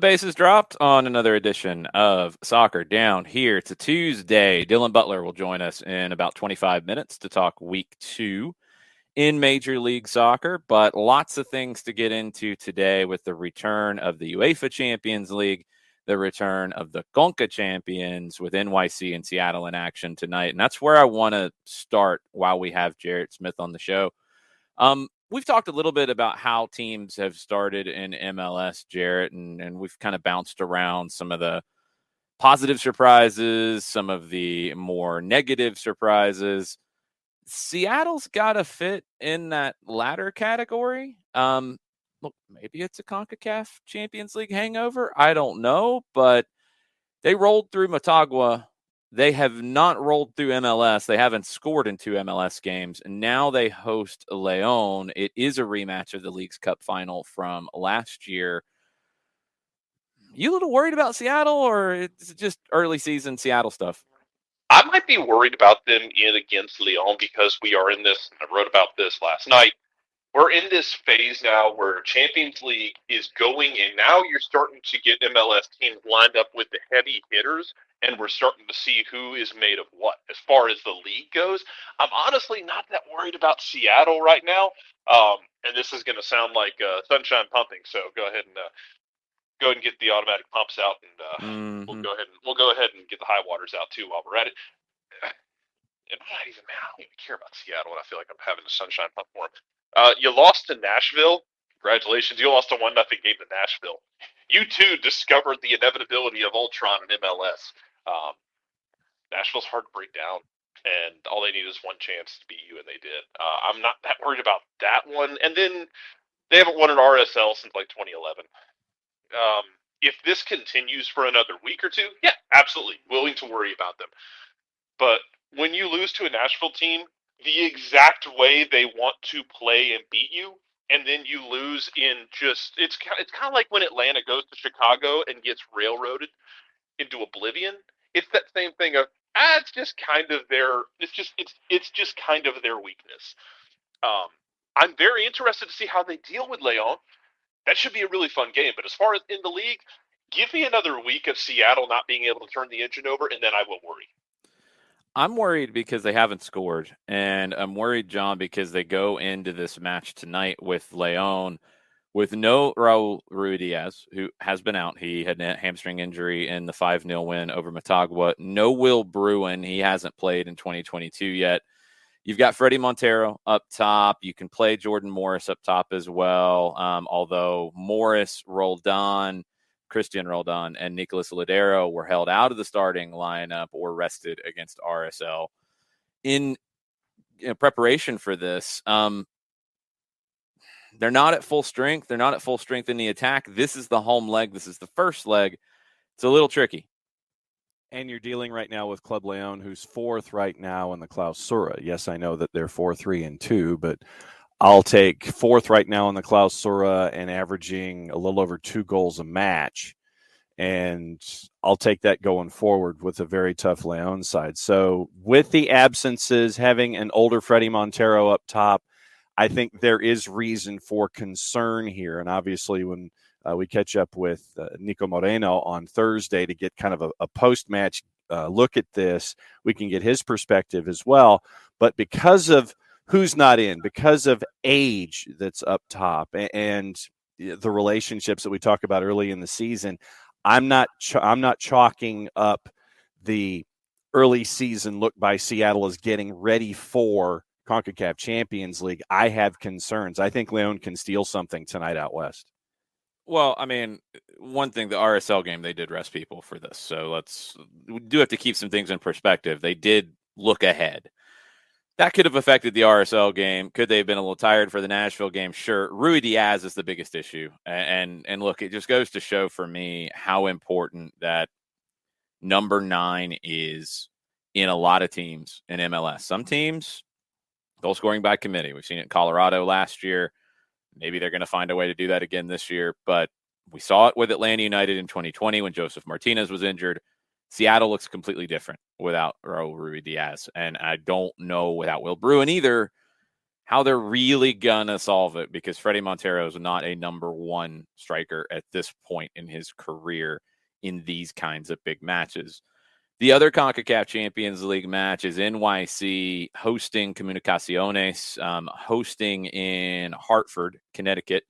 bases dropped on another edition of Soccer Down here. It's a Tuesday. Dylan Butler will join us in about 25 minutes to talk week 2 in Major League Soccer, but lots of things to get into today with the return of the UEFA Champions League, the return of the ConcaChampions with NYC and Seattle in action tonight. And that's where I want to start while we have Jarrett Smith on the show. We've talked a little bit about how teams have started in MLS, Jarrett, and we've kind of bounced around some of the positive surprises, some of the more negative surprises. Seattle's got to fit in that latter category. Look, maybe it's a CONCACAF Champions League hangover. I don't know, but they rolled through Motagua. They have not rolled through MLS. They haven't scored in 2 MLS games. And now they host León. It is a rematch of the League's Cup final from last year. You a little worried about Seattle, or is it just early season Seattle stuff? I might be worried about them in against León because we are in this, I wrote about this last night, we're in this phase now where Champions League is going, and now you're starting to get MLS teams lined up with the heavy hitters, and we're starting to see who is made of what. As far as the league goes, I'm honestly not that worried about Seattle right now, and this is going to sound like sunshine pumping, so go ahead and get the automatic pumps out, and we'll go ahead and get the high waters out too while we're at it. And I don't even care about Seattle, and I feel like I'm having a sunshine pump for them. You lost to Nashville. Congratulations. You lost a 1-0 game to Nashville. You, too, discovered the inevitability of Ultron in MLS. Nashville's hard to break down, and all they need is one chance to beat you, and they did. I'm not that worried about that one. And then they haven't won an RSL since, 2011. If this continues for another week or two, yeah, absolutely. Willing to worry about them. But when you lose to a Nashville team the exact way they want to play and beat you, and then you lose in just it's kind of like when Atlanta goes to Chicago and gets railroaded into oblivion. It's that same thing of it's just kind of their weakness. I'm very interested to see how they deal with León. That should be a really fun game. But as far as in the league, give me another week of Seattle not being able to turn the engine over, and then I will worry. I'm worried because they haven't scored, and I'm worried, John, because they go into this match tonight with León with no Raul Ruidiaz, who has been out. He had a hamstring injury in the 5-0 win over Motagua. No Will Bruin. He hasn't played in 2022 yet. You've got Freddie Montero up top. You can play Jordan Morris up top as well, although Morris, Christian Roldan, and Nicolas Ladero were held out of the starting lineup or rested against RSL. In preparation for this, they're not at full strength. They're not at full strength in the attack. This is the home leg. This is the first leg. It's a little tricky. And you're dealing right now with Club León, who's 4th right now in the Clausura. Yes, I know that they're 4-3-2, but I'll take 4th right now in the Clausura and averaging a little over 2 goals a match. And I'll take that going forward with a very tough León side. So with the absences, having an older Freddie Montero up top, I think there is reason for concern here. And obviously when we catch up with Nico Moreno on Thursday to get kind of a post-match look at this, we can get his perspective as well. But because of who's not in, because of age that's up top and the relationships that we talk about early in the season, I'm not chalking up the early season look by Seattle as getting ready for CONCACAF Champions League. I have concerns. I think León can steal something tonight out west. Well, I mean, one thing, the RSL game, they did rest people for this. So we do have to keep some things in perspective. They did look ahead. That could have affected the RSL game. Could they have been a little tired for the Nashville game? Sure. Ruidiaz is the biggest issue. And look, it just goes to show for me how important that number 9 is in a lot of teams in MLS. Some teams, goal scoring by committee. We've seen it in Colorado last year. Maybe they're going to find a way to do that again this year. But we saw it with Atlanta United in 2020 when Joseph Martinez was injured. Seattle looks completely different without Raul Ruidiaz. And I don't know without Will Bruin either. how they're really going to solve it, because Freddie Montero is not a number one striker at this point in his career in these kinds of big matches. The other CONCACAF Champions League match is NYC hosting Comunicaciones, hosting in Hartford, Connecticut,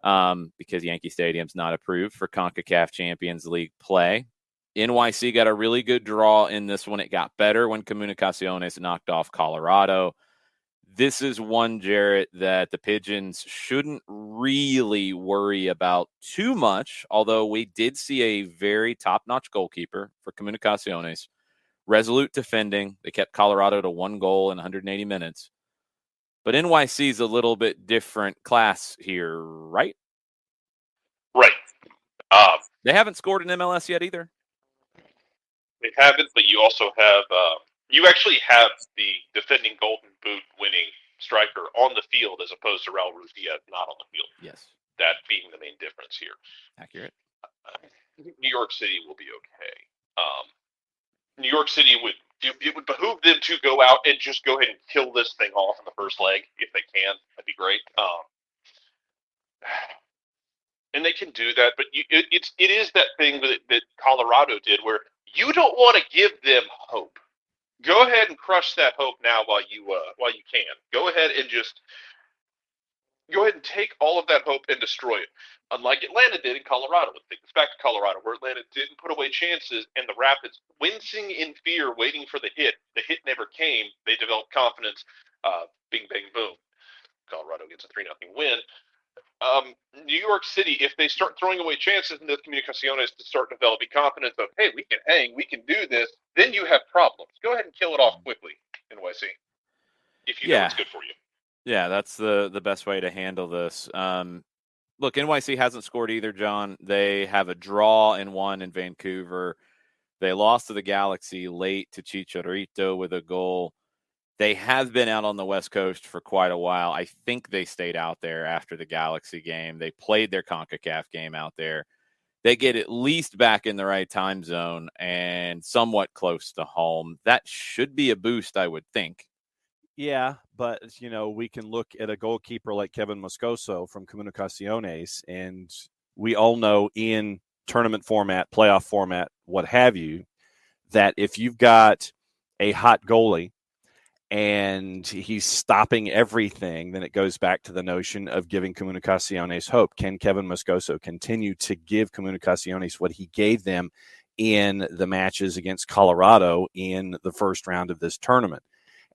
because Yankee Stadium's not approved for CONCACAF Champions League play. NYC got a really good draw in this one. It got better when Comunicaciones knocked off Colorado. This is one, Jarrett, that the Pigeons shouldn't really worry about too much, although we did see a very top-notch goalkeeper for Comunicaciones. Resolute defending. They kept Colorado to 1 goal in 180 minutes. But NYC is a little bit different class here, right? Right. They haven't scored in MLS yet either. They haven't, but you also have you actually have the defending Golden Boot winning striker on the field as opposed to Raul Ruiz Diaz not on the field. Yes. That being the main difference here. Accurate. New York City will be okay. New York City it would behoove them to go out and just go ahead and kill this thing off in the first leg if they can. That'd be great. And they can do that, but it is that thing that Colorado did where you don't want to give them hope. Go ahead and crush that hope now while you can. Go ahead and take all of that hope and destroy it. Unlike Atlanta did in Colorado. Let's take this back to Colorado, where Atlanta didn't put away chances, and the Rapids, wincing in fear, waiting for the hit. The hit never came. They developed confidence. Bing, bang, boom. Colorado gets a 3-0 win. New York City, if they start throwing away chances in those Comunicaciones to start developing confidence of, hey, we can hang, we can do this, then you have problems. Go ahead and kill it off quickly, NYC, if you know it's good for you. Yeah, that's the best way to handle this. Look, NYC hasn't scored either, John. They have a draw in one in Vancouver. They lost to the Galaxy late to Chicharito with a goal. They have been out on the West Coast for quite a while. I think they stayed out there after the Galaxy game. They played their CONCACAF game out there. They get at least back in the right time zone and somewhat close to home. That should be a boost, I would think. Yeah, but, we can look at a goalkeeper like Kevin Moscoso from Comunicaciones, and we all know in tournament format, playoff format, what have you, that if you've got a hot goalie and he's stopping everything, then it goes back to the notion of giving Comunicaciones hope. Can Kevin Moscoso continue to give Comunicaciones what he gave them in the matches against Colorado in the first round of this tournament?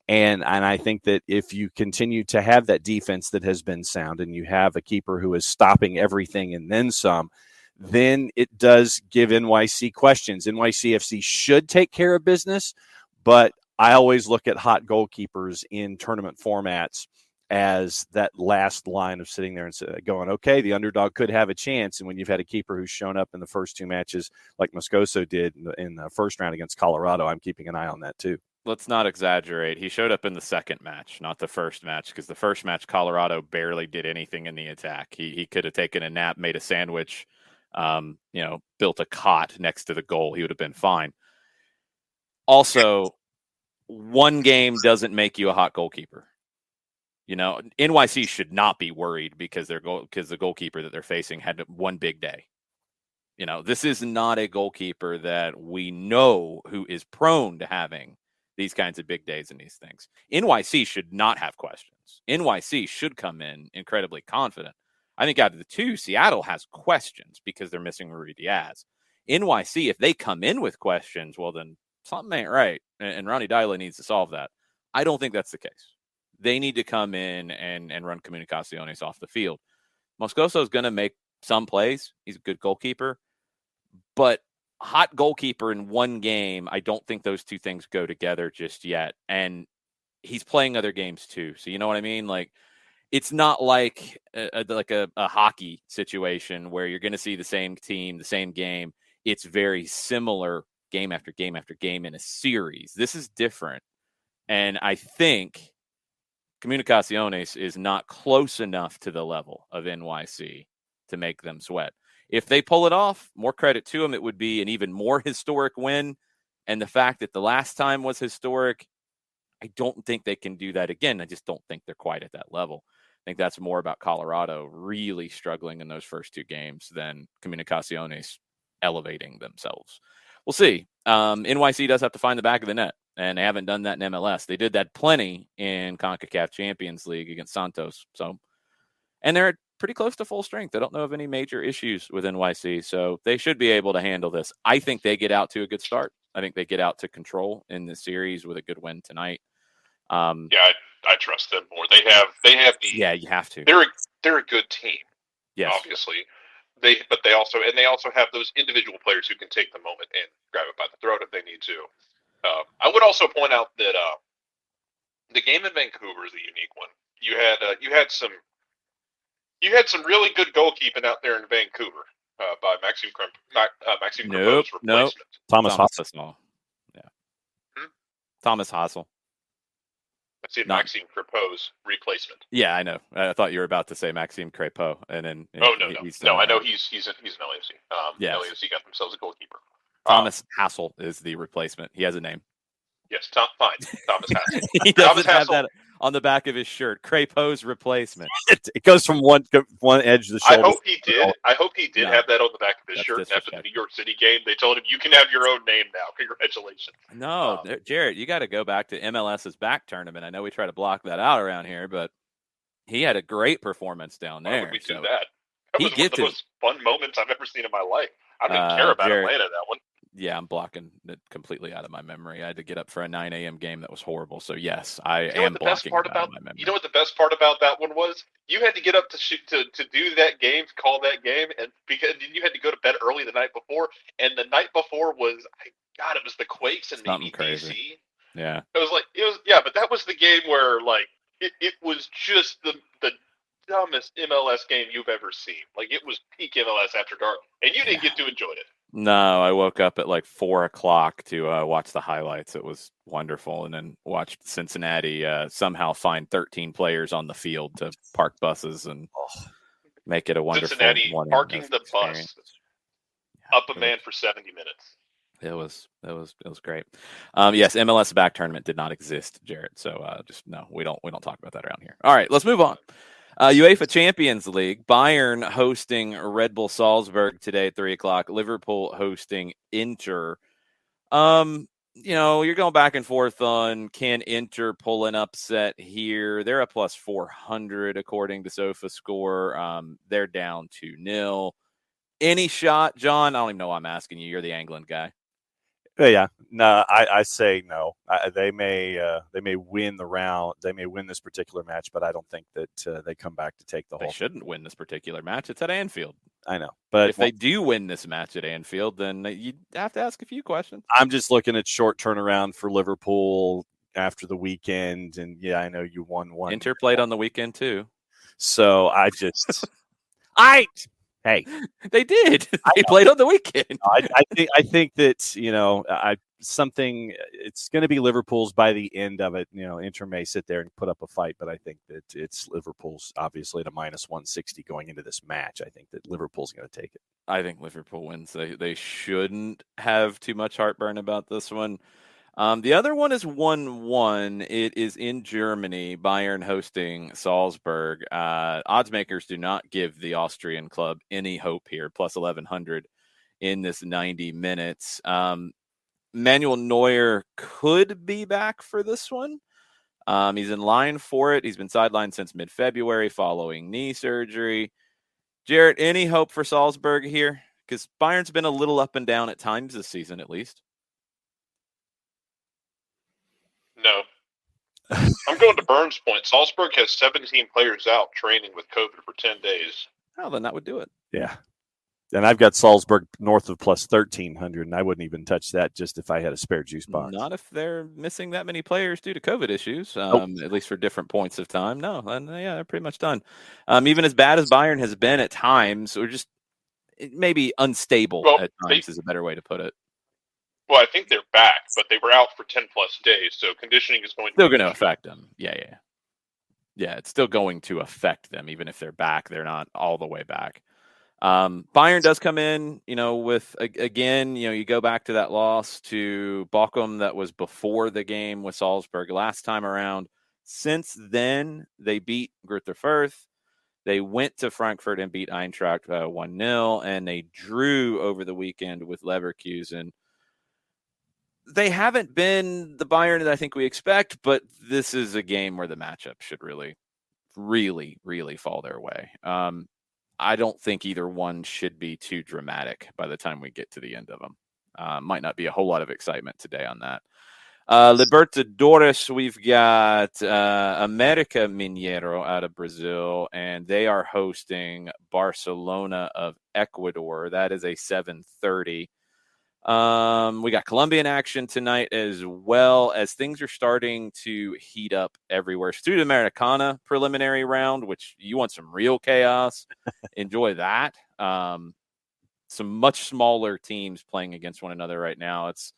And I think that if you continue to have that defense that has been sound and you have a keeper who is stopping everything and then some, then it does give NYC questions. NYCFC should take care of business, but I always look at hot goalkeepers in tournament formats as that last line of sitting there and going, okay, the underdog could have a chance. And when you've had a keeper who's shown up in the first 2 matches like Moscoso did in the first round against Colorado, I'm keeping an eye on that too. Let's not exaggerate. He showed up in the second match, not the first match, because the first match, Colorado barely did anything in the attack. He could have taken a nap, made a sandwich, built a cot next to the goal. He would have been fine. Also, one game doesn't make you a hot goalkeeper. NYC should not be worried because the goalkeeper that they're facing had one big day. This is not a goalkeeper that we know who is prone to having these kinds of big days and these things. NYC should not have questions. NYC should come in incredibly confident. I think out of the two, Seattle has questions because they're missing Ruiz Diaz. NYC, if they come in with questions, well, then something ain't right. And Ronnie Dyla needs to solve that. I don't think that's the case. They need to come in and run Comunicaciones off the field. Moscoso is going to make some plays. He's a good goalkeeper. But hot goalkeeper in one game, I don't think those two things go together just yet. And he's playing other games too. So you know what I mean? Like, it's not like a hockey situation where you're going to see the same team, the same game. It's very similar game after game after game in a series. This is different. And I think Comunicaciones is not close enough to the level of NYC to make them sweat. If they pull it off, more credit to them. It would be an even more historic win. And the fact that the last time was historic, I don't think they can do that again. I just don't think they're quite at that level. I think that's more about Colorado really struggling in those first 2 games than Comunicaciones elevating themselves. We'll see. NYC does have to find the back of the net, and they haven't done that in MLS. They did that plenty in CONCACAF Champions League against Santos. And they're pretty close to full strength. I don't know of any major issues with NYC, so they should be able to handle this. I think they get out to a good start. I think they get out to control in the series with a good win tonight. I trust them more. They have the you have to. They're a good team. Yes, obviously. They also have those individual players who can take the moment and grab it by the throat if they need to. I would also point out that the game in Vancouver is a unique one. You had some really good goalkeeping out there in Vancouver by Maxime Crepeau's replacement. Thomas Hassel. Yeah. Thomas Hassel. I see Maxime Crepeau's replacement. Yeah, I know. I thought you were about to say Maxime Crepeau, and then no. I know he's an LAFC. LAFC got themselves a goalkeeper. Thomas Hassel is the replacement. He has a name. Yes, fine. Thomas Hassel. He doesn't have that on the back of his shirt. Crepeau's replacement. It goes from one edge of the shoulder. I hope he did have that on the back of his shirt. After the New York City game, they told him, "You can have your own name now. Congratulations." No, Jarrett, you got to go back to MLS's back tournament. I know we try to block that out around here, but he had a great performance down there. Why would we do that? That was one of the most fun moments I've ever seen in my life. I didn't care about Atlanta that one. Yeah, I'm blocking it completely out of my memory. I had to get up for a 9 a.m. game that was horrible. So, yes, I am blocking it out of my memory. You know what the best part about that one was? You had to get up to do that game, to call that game, and because you had to go to bed early the night before. And the night before was, it was the Quakes and maybe DC. Yeah. But that was the game where, it was just the dumbest MLS game you've ever seen. It was peak MLS after dark, and you didn't get to enjoy it. No, I woke up at 4:00 to watch the highlights. It was wonderful, and then watched Cincinnati somehow find 13 players on the field to park buses and make it a wonderful Cincinnati parking the bus up a man for 70 minutes. It was great. Yes, MLS back tournament did not exist, Jarrett. So we don't talk about that around here. All right, let's move on. UEFA Champions League, Bayern hosting Red Bull Salzburg today at 3:00. Liverpool hosting Inter. You're going back and forth on can Inter pull an upset here. They're a plus 400 according to SofaScore. They're down 2-0. Any shot, John? I don't even know why I'm asking you. You're the England guy. Yeah, no, I say no. They may win the round. They may win this particular match, but I don't think that they come back to take the whole. They shouldn't win this particular match. It's at Anfield. I know, but if they do win this match at Anfield, then you have to ask a few questions. I'm just looking at short turnaround for Liverpool after the weekend, and I know you won one. Inter played on the weekend too, so I just Hey, they did. They played on the weekend. I think that it's going to be Liverpool's by the end of it. Inter may sit there and put up a fight, but I think that it's Liverpool's obviously at a minus 160 going into this match. I think that Liverpool's going to take it. I think Liverpool wins. They shouldn't have too much heartburn about this one. The other one is 1-1. It is in Germany, Bayern hosting Salzburg. Odds makers do not give the Austrian club any hope here, plus 1,100 in this 90 minutes. Manuel Neuer could be back for this one. He's in line for it. He's been sidelined since mid-February following knee surgery. Jarrett, any hope for Salzburg here? Because Bayern's been a little up and down at times this season, at least. No. I'm going to Burns' point. Salzburg has 17 players out training with COVID for 10 days. Oh, then that would do it. Yeah. And I've got Salzburg north of plus 1,300, and I wouldn't even touch that just if I had a spare juice box. Not if they're missing that many players due to COVID issues, at least for different points of time. No, and they're pretty much done. Even as bad as Bayern has been at times, or just maybe unstable at times is a better way to put it. Well, I think they're back, but they were out for 10 plus days, so conditioning is going to affect them. Yeah. It's still going to affect them, even if they're back. They're not all the way back. Bayern does come in, with, again, you go back to that loss to Bochum that was before the game with Salzburg last time around. Since then, they beat Greuther Fürth. They went to Frankfurt and beat Eintracht 1-0, and they drew over the weekend with Leverkusen. They haven't been the Bayern that I think we expect, but this is a game where the matchup should really, really, really fall their way. I don't think either one should be too dramatic by the time we get to the end of them. Might not be a whole lot of excitement today on that. Libertadores, we've got America Mineiro out of Brazil, and they are hosting Barcelona of Ecuador. That is a 7:30. We got Colombian action tonight as well, as things are starting to heat up everywhere. Sudamericana preliminary round, which you want some real chaos. Enjoy that. Some much smaller teams playing against one another right now. It's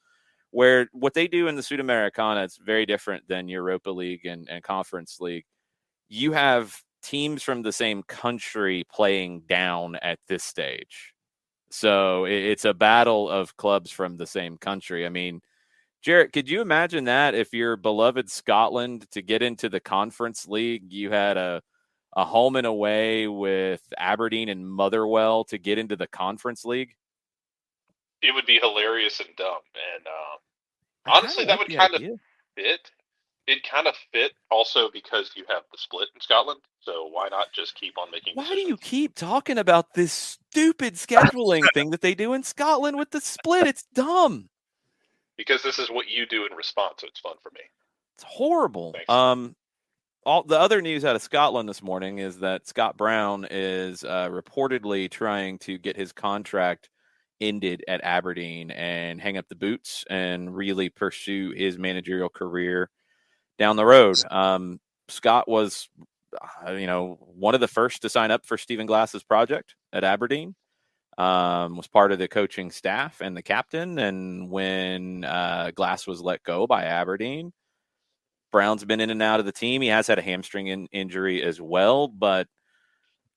where what they do in the Sudamericana, it's very different than Europa League and Conference League. You have teams from the same country playing down at this stage. So it's a battle of clubs from the same country. I mean, Jarrett, could you imagine that if your beloved Scotland, to get into the Conference League, you had a home and away with Aberdeen and Motherwell to get into the Conference League? It would be hilarious and dumb. And honestly, that would kind of fit. It kind of fit also because you have the split in Scotland. So why not just keep on making decisions? Why do you keep talking about this stupid scheduling thing that they do in Scotland with the split? It's dumb. Because this is what you do in response, so it's fun for me. It's horrible. Thanks. All the other news out of Scotland this morning is that Scott Brown is reportedly trying to get his contract ended at Aberdeen and hang up the boots and really pursue his managerial career down the road. Scott was, one of the first to sign up for Stephen Glass's project at Aberdeen. Was part of the coaching staff and the captain. And when Glass was let go by Aberdeen, Brown's been in and out of the team. He has had a hamstring injury as well, but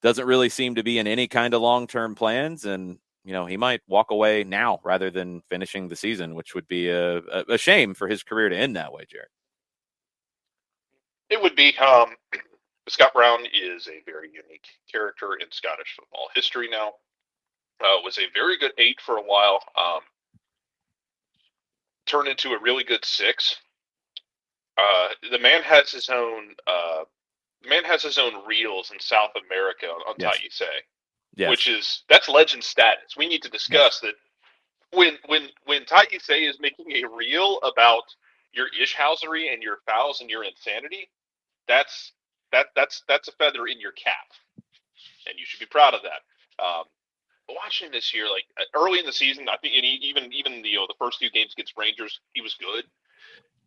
doesn't really seem to be in any kind of long-term plans. And, he might walk away now rather than finishing the season, which would be a shame for his career to end that way, Jared. It would be. Scott Brown is a very unique character in Scottish football history now. Was a very good 8 for a while. Turned into a really good 6. The man has his own. Reels in South America on Untitled Chapter. Yes. That's legend status. We need to discuss that when Taise is making a reel about your ishhousery and your fouls and your insanity, that's a feather in your cap, and you should be proud of that. Watching this year, like early in the season, I think even the first 2 games against Rangers, he was good.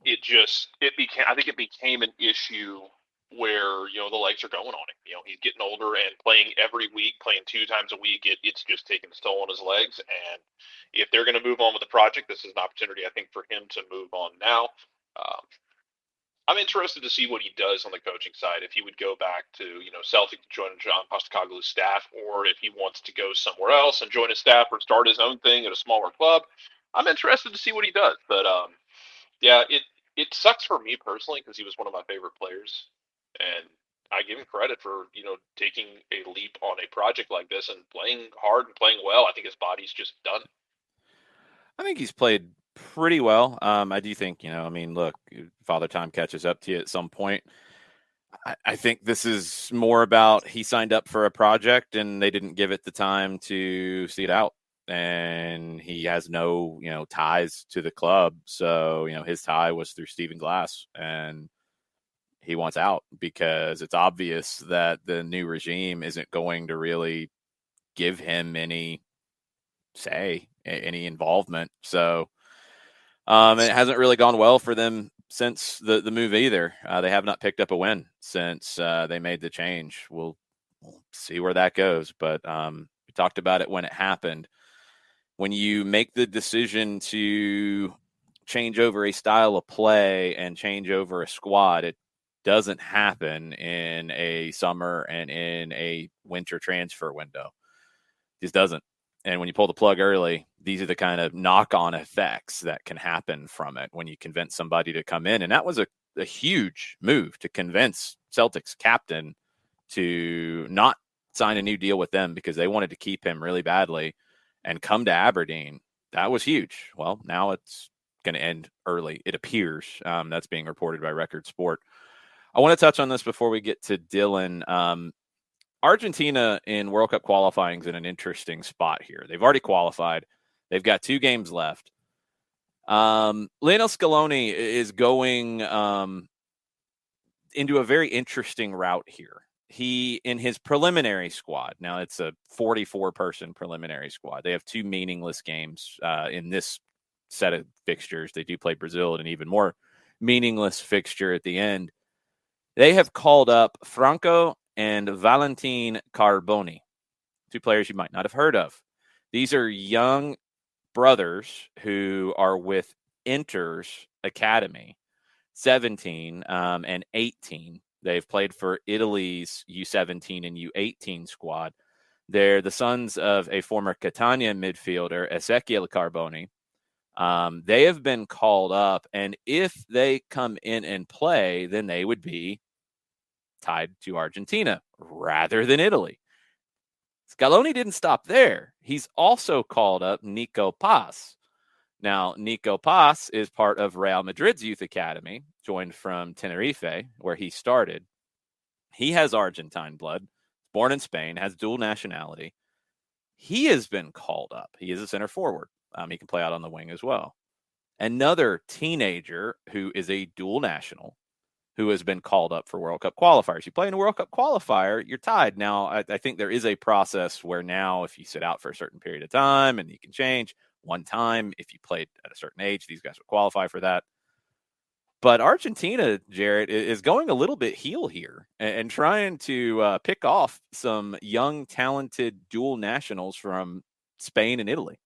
I think it became an issue where the legs are going on him. He's getting older and playing every week, playing 2 times a week. It's just taking a toll on his legs. And if they're going to move on with the project, this is an opportunity, I think, for him to move on now. I'm interested to see what he does on the coaching side. If he would go back to Celtic to join John Postecoglou's staff, or if he wants to go somewhere else and join a staff or start his own thing at a smaller club. I'm interested to see what he does. But it sucks for me personally because he was one of my favorite players. And I give him credit for, taking a leap on a project like this and playing hard and playing well. I think his body's just done. I think he's played pretty well. I do think, look, Father Time catches up to you at some point. I think this is more about he signed up for a project and they didn't give it the time to see it out. And he has no, ties to the club. So, his tie was through Stephen Glass, and he wants out because it's obvious that the new regime isn't going to really give him any say, any involvement. So it hasn't really gone well for them since the move either. They have not picked up a win since they made the change. We'll see where that goes. But we talked about it when it happened. When you make the decision to change over a style of play and change over a squad, it doesn't happen in a summer and in a winter transfer window. Just doesn't. And when you pull the plug early, these are the kind of knock-on effects that can happen from it when you convince somebody to come in. And that was a huge move to convince Celtics captain to not sign a new deal with them because they wanted to keep him really badly and come to Aberdeen. That was huge. Well, now it's going to end early, it appears. That's being reported by Record Sport. I want to touch on this before we get to Dylan. Argentina in World Cup qualifying is in an interesting spot here. They've already qualified. They've got 2 games left. Lionel Scaloni is going into a very interesting route here. He, in his preliminary squad, now it's a 44-person preliminary squad. They have 2 meaningless games in this set of fixtures. They do play Brazil at an even more meaningless fixture at the end. They have called up Franco and Valentin Carboni, 2 players you might not have heard of. These are young brothers who are with Inter's Academy, 17 and 18. They've played for Italy's U17 and U18 squad. They're the sons of a former Catania midfielder, Ezequiel Carboni. They have been called up, and if they come in and play, then they would be tied to Argentina rather than Italy. Scaloni didn't stop there. He's also called up Nico Paz. Now, Nico Paz is part of Real Madrid's youth academy, joined from Tenerife, where he started. He has Argentine blood, born in Spain, has dual nationality. He has been called up. He is a center forward. He can play out on the wing as well. Another teenager who is a dual national, who has been called up for World Cup qualifiers. You play in a World Cup qualifier, you're tied. Now, I think there is a process where now if you sit out for a certain period of time and you can change one time, if you played at a certain age, these guys would qualify for that. But Argentina, Jarrett, is going a little bit heel here and trying to pick off some young, talented dual nationals from Spain and Italy.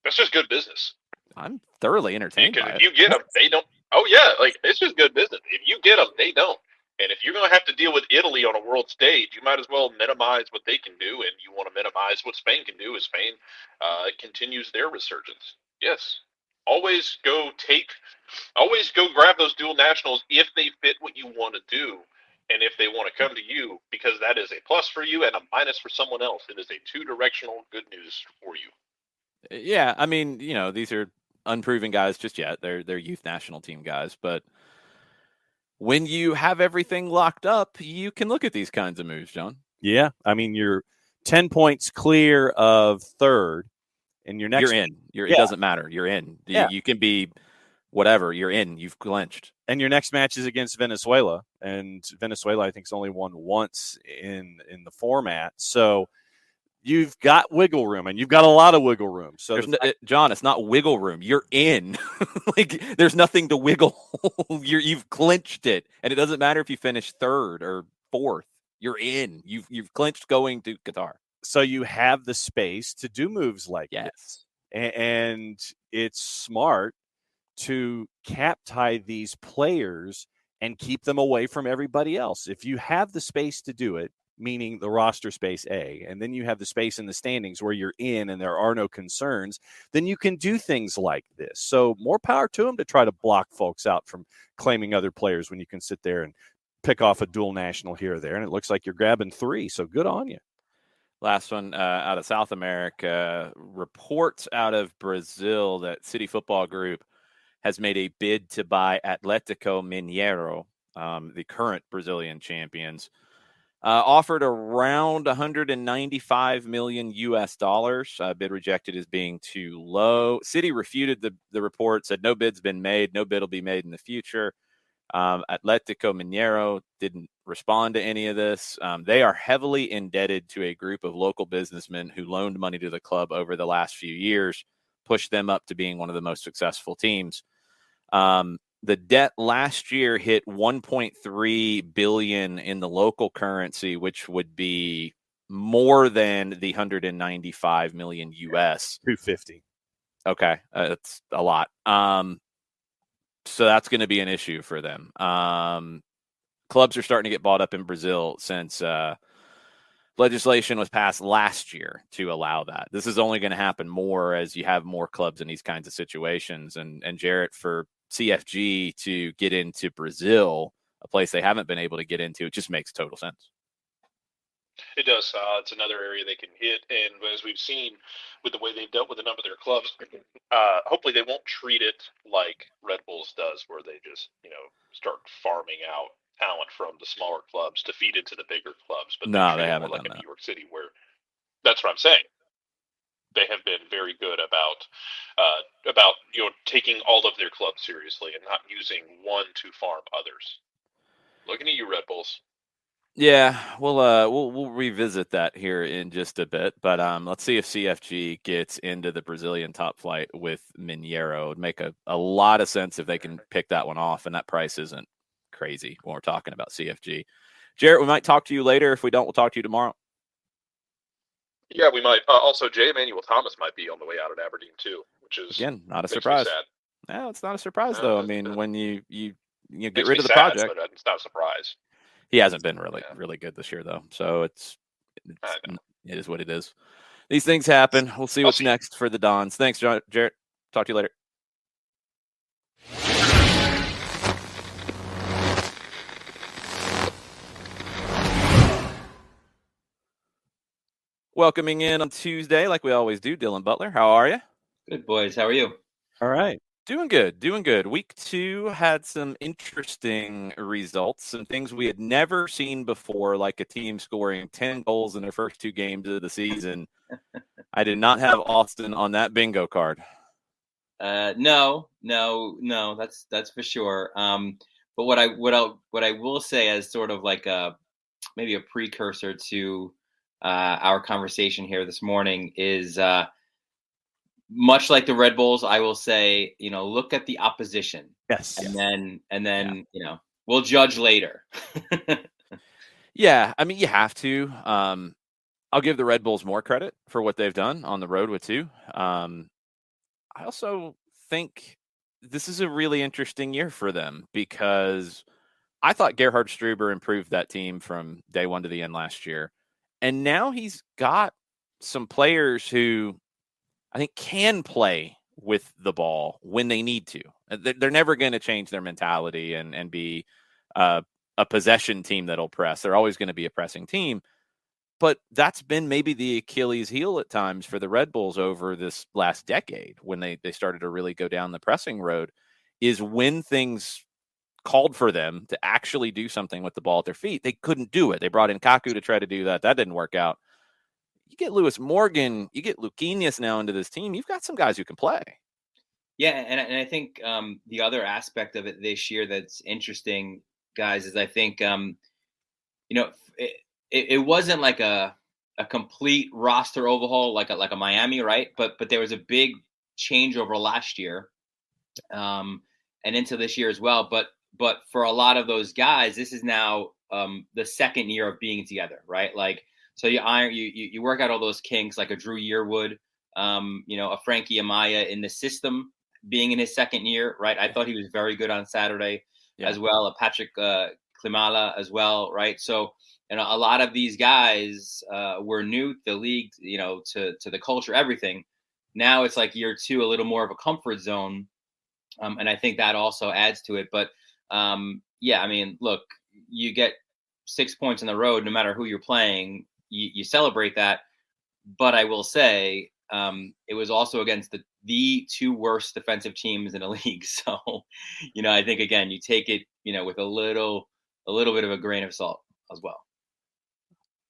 That's just good business. I'm thoroughly entertained by it. If you get them, they don't. Oh, yeah, like, it's just good business. If you get them, they don't. And if you're going to have to deal with Italy on a world stage, you might as well minimize what they can do, and you want to minimize what Spain can do as Spain continues their resurgence. Yes. Always go grab those dual nationals if they fit what you want to do, and if they want to come to you, because that is a plus for you and a minus for someone else. It is a 2-directional good news for you. Yeah, I mean, these are unproven guys just yet. They're youth national team guys, but when you have everything locked up, you can look at these kinds of moves, John. Yeah, I mean, you're 10 points clear of third, and your next you're in. It doesn't matter. You're in. Yeah. You can be whatever. You're in. You've clinched. And your next match is against Venezuela, and Venezuela, I think, has only won once in the format. So you've got wiggle room, and you've got a lot of wiggle room. So, John, it's not wiggle room. You're in. Like, there's nothing to wiggle. You've clinched it, and it doesn't matter if you finish third or fourth. You're in. You've clinched going to Qatar. So you have the space to do moves like this, and it's smart to cap tie these players and keep them away from everybody else. If you have the space to do it, meaning the roster space A, and then you have the space in the standings where you're in and there are no concerns, then you can do things like this. So more power to them to try to block folks out from claiming other players when you can sit there and pick off a dual national here or there. And it looks like you're grabbing 3. So good on you. Last one out of South America. Reports out of Brazil that City Football Group has made a bid to buy Atlético Mineiro, the current Brazilian champions. Offered around $195 million US. Bid rejected as being too low. City refuted the report, said no bid's been made, no bid will be made in the future. Atlético Mineiro didn't respond to any of this. They are heavily indebted to a group of local businessmen who loaned money to the club over the last few years, pushed them up to being one of the most successful teams. The debt last year hit 1.3 billion in the local currency, which would be more than the 195 million US. 250. Okay, that's a lot. So that's going to be an issue for them. Clubs are starting to get bought up in Brazil since legislation was passed last year to allow that. This is only going to happen more as you have more clubs in these kinds of situations. And Jarrett, for CFG to get into Brazil, a place they haven't been able to get into, it just makes total sense. It does. It's another area they can hit, and as we've seen with the way they've dealt with a number of their clubs, hopefully they won't treat it like Red Bulls does, where they just start farming out talent from the smaller clubs to feed into the bigger clubs. But no, they treat it haven't more done like that. New York City, where that's what I'm saying. They have been very good about taking all of their clubs seriously and not using one to farm others. Looking at you, Red Bulls. Yeah, we'll revisit that here in just a bit, but let's see if CFG gets into the Brazilian top flight with Mineiro. It would make a lot of sense if they can pick that one off, and that price isn't crazy when we're talking about CFG. Jarrett, we might talk to you later. If we don't, we'll talk to you tomorrow. Yeah, we might. Also, J. Emmanuel Thomas might be on the way out at Aberdeen too, which is again not a surprise. No, it's not a surprise though. I mean, when you get rid of the project, but it's not a surprise. He hasn't been really good this year, though. So it is what it is. These things happen. We'll see what's next for the Dons. Thanks, Jarrett. Talk to you later. Welcoming in on Tuesday, like we always do, Dylan Butler. How are you? Good, boys. How are you? All right. Doing good. Week 2 had some interesting results, some things we had never seen before, like a team scoring 10 goals in their first 2 games of the season. I did not have Austin on that bingo card. No, that's for sure. But what I will say as sort of like maybe a precursor to our conversation here this morning is much like the Red Bulls, I will say, look at the opposition. Yes. And then we'll judge later. Yeah, I mean, you have to. I'll give the Red Bulls more credit for what they've done on the road with 2. I also think this is a really interesting year for them because I thought Gerhard Struber improved that team from day 1 to the end last year. And now he's got some players who I think can play with the ball when they need to. They're never going to change their mentality and be a possession team that'll press. They're always going to be a pressing team. But that's been maybe the Achilles heel at times for the Red Bulls over this last decade when they started to really go down the pressing road, is when things called for them to actually do something with the ball at their feet. They couldn't do it. They brought in Kaku to try to do that. That didn't work out. You get Lewis Morgan, you get Luquinhas now into this team. You've got some guys who can play. Yeah, and I think the other aspect of it this year that's interesting, guys, is I think it wasn't like a complete roster overhaul like a Miami, right? But there was a big changeover last year, and into this year as well. But for a lot of those guys, this is now the second year of being together, right? Like. So you work out all those kinks like a Drew Yearwood, a Frankie Amaya in the system being in his second year, right? I thought he was very good on Saturday as well. A Patrick Klimala as well, right? So a lot of these guys were new to the league, to the culture, everything. Now it's like year 2, a little more of a comfort zone, and I think that also adds to it. But I mean, look, you get 6 points on the road, no matter who you're playing. You celebrate that, but I will say it was also against the 2 worst defensive teams in the league. So, I think again you take it with a little bit of a grain of salt as well.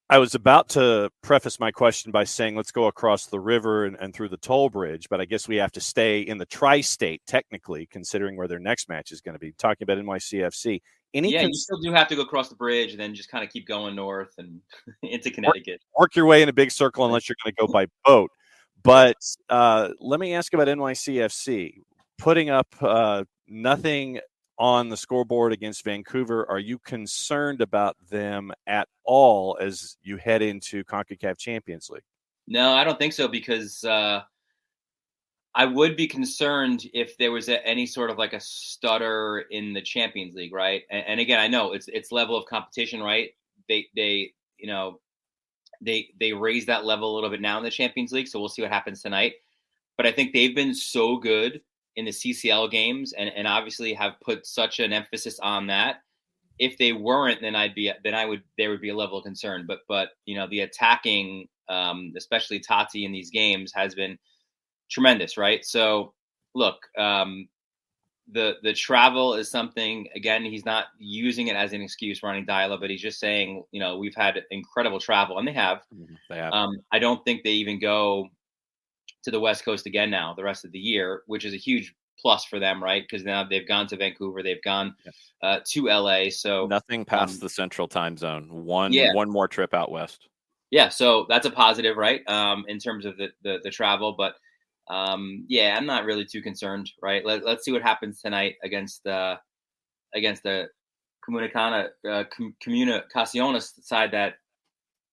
I was about to preface my question by saying let's go across the river and through the toll bridge, but I guess we have to stay in the tri-state technically, considering where their next match is going to be. Talking about NYCFC. You still do have to go across the bridge and then just kind of keep going north and into Connecticut. Work your way in a big circle unless you're going to go by boat. But let me ask about NYCFC. Putting up nothing on the scoreboard against Vancouver, are you concerned about them at all as you head into CONCACAF Champions League? No, I don't think so, because I would be concerned if there was any sort of like a stutter in the Champions League, right? And again, I know it's level of competition, right? They they raised that level a little bit now in the Champions League. So we'll see what happens tonight. But I think they've been so good in the CCL games, and obviously have put such an emphasis on that. If they weren't, then there would be a level of concern. But the attacking, especially Tati in these games, has been tremendous, right? So look, the travel is something. Again, he's not using it as an excuse, Ronnie Dyla, but he's just saying, we've had incredible travel, and they have. They have. I don't think they even go to the West Coast again now the rest of the year, which is a huge plus for them, right? Because now they've gone to Vancouver, they've gone to LA. So nothing past the central time zone. One more trip out west. Yeah, so that's a positive, right? In terms of the travel, but I'm not really too concerned, right? Let's see what happens tonight against the Comunicaciones side that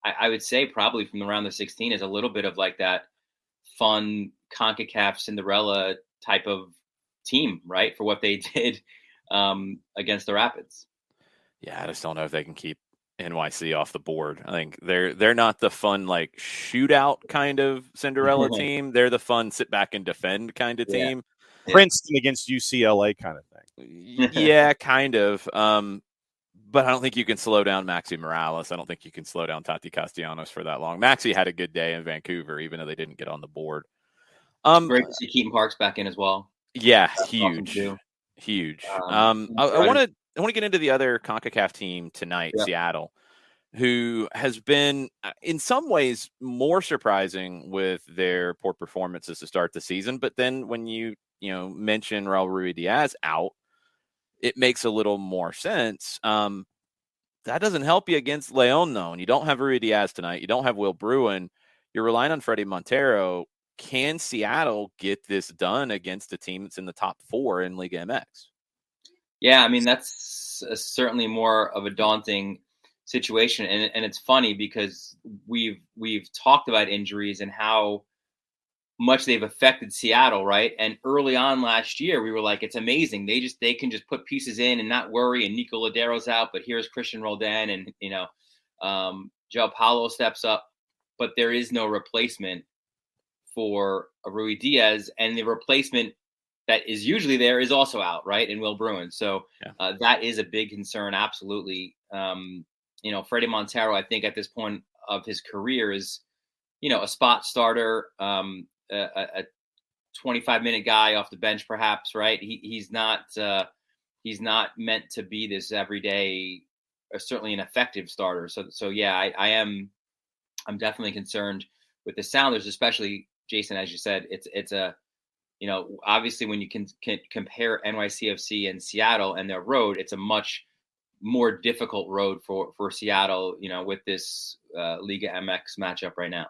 I would say probably from around the 16 is a little bit of like that fun CONCACAF Cinderella type of team, right? For what they did against the Rapids. Yeah, I just don't know if they can keep NYC off the board. I think they're not the fun like shootout kind of Cinderella team. They're the fun sit back and defend kind of team. Princeton against UCLA kind of thing. Yeah, kind of. But I don't think you can slow down Maxi Morales. I don't think you can slow down Tati Castellanos for that long. Maxi had a good day in Vancouver, even though they didn't get on the board. Great to see Keaton Parks back in as well. Yeah, huge. I want to get into the other CONCACAF team tonight, Seattle, who has been in some ways more surprising with their poor performances to start the season. But then when you mention Raul Ruidiaz out, it makes a little more sense. That doesn't help you against León, though. And you don't have Ruidiaz tonight. You don't have Will Bruin. You're relying on Freddie Montero. Can Seattle get this done against a team that's in the top 4 in Liga MX? Yeah, I mean, that's certainly more of a daunting situation. And it's funny because we've talked about injuries and how much they've affected Seattle, right? And early on last year, we were like, it's amazing. They can just put pieces in and not worry. And Nico Lodero's out, but here's Christian Roldan and, João Paulo steps up, but there is no replacement for Ruidiaz, and the replacement that is usually there is also out, right? In Will Bruin. So that is a big concern. Absolutely. Freddie Montero, I think at this point of his career is, a spot starter, a 25-minute guy off the bench, perhaps, right? He's not meant to be this everyday, or certainly an effective starter. So I'm definitely concerned with the Sounders, especially Jason, as you said. It's a obviously when you can compare NYCFC and Seattle and their road, it's a much more difficult road for Seattle, with this Liga MX matchup right now.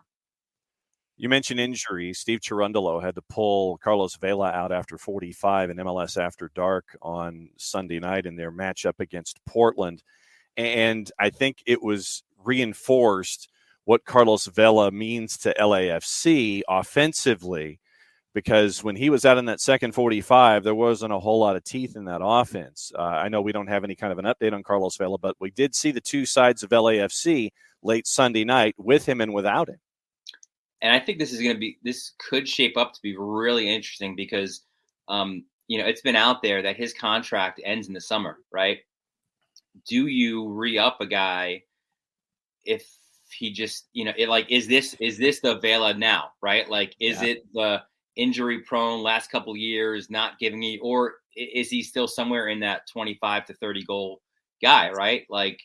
You mentioned injury. Steve Cherundolo had to pull Carlos Vela out after 45 in MLS After Dark on Sunday night in their matchup against Portland. And I think it was reinforced what Carlos Vela means to LAFC offensively, because when he was out in that second 45, there wasn't a whole lot of teeth in that offense. I know we don't have any kind of an update on Carlos Vela, but we did see the two sides of LAFC late Sunday night with him and without him. And I think this could shape up to be really interesting because, it's been out there that his contract ends in the summer, right? Do you re-up a guy if he just, is this the Vela now, right? Like, is it the injury prone last couple of years, not giving me, or is he still somewhere in that 25 to 30 goal guy, right? Like,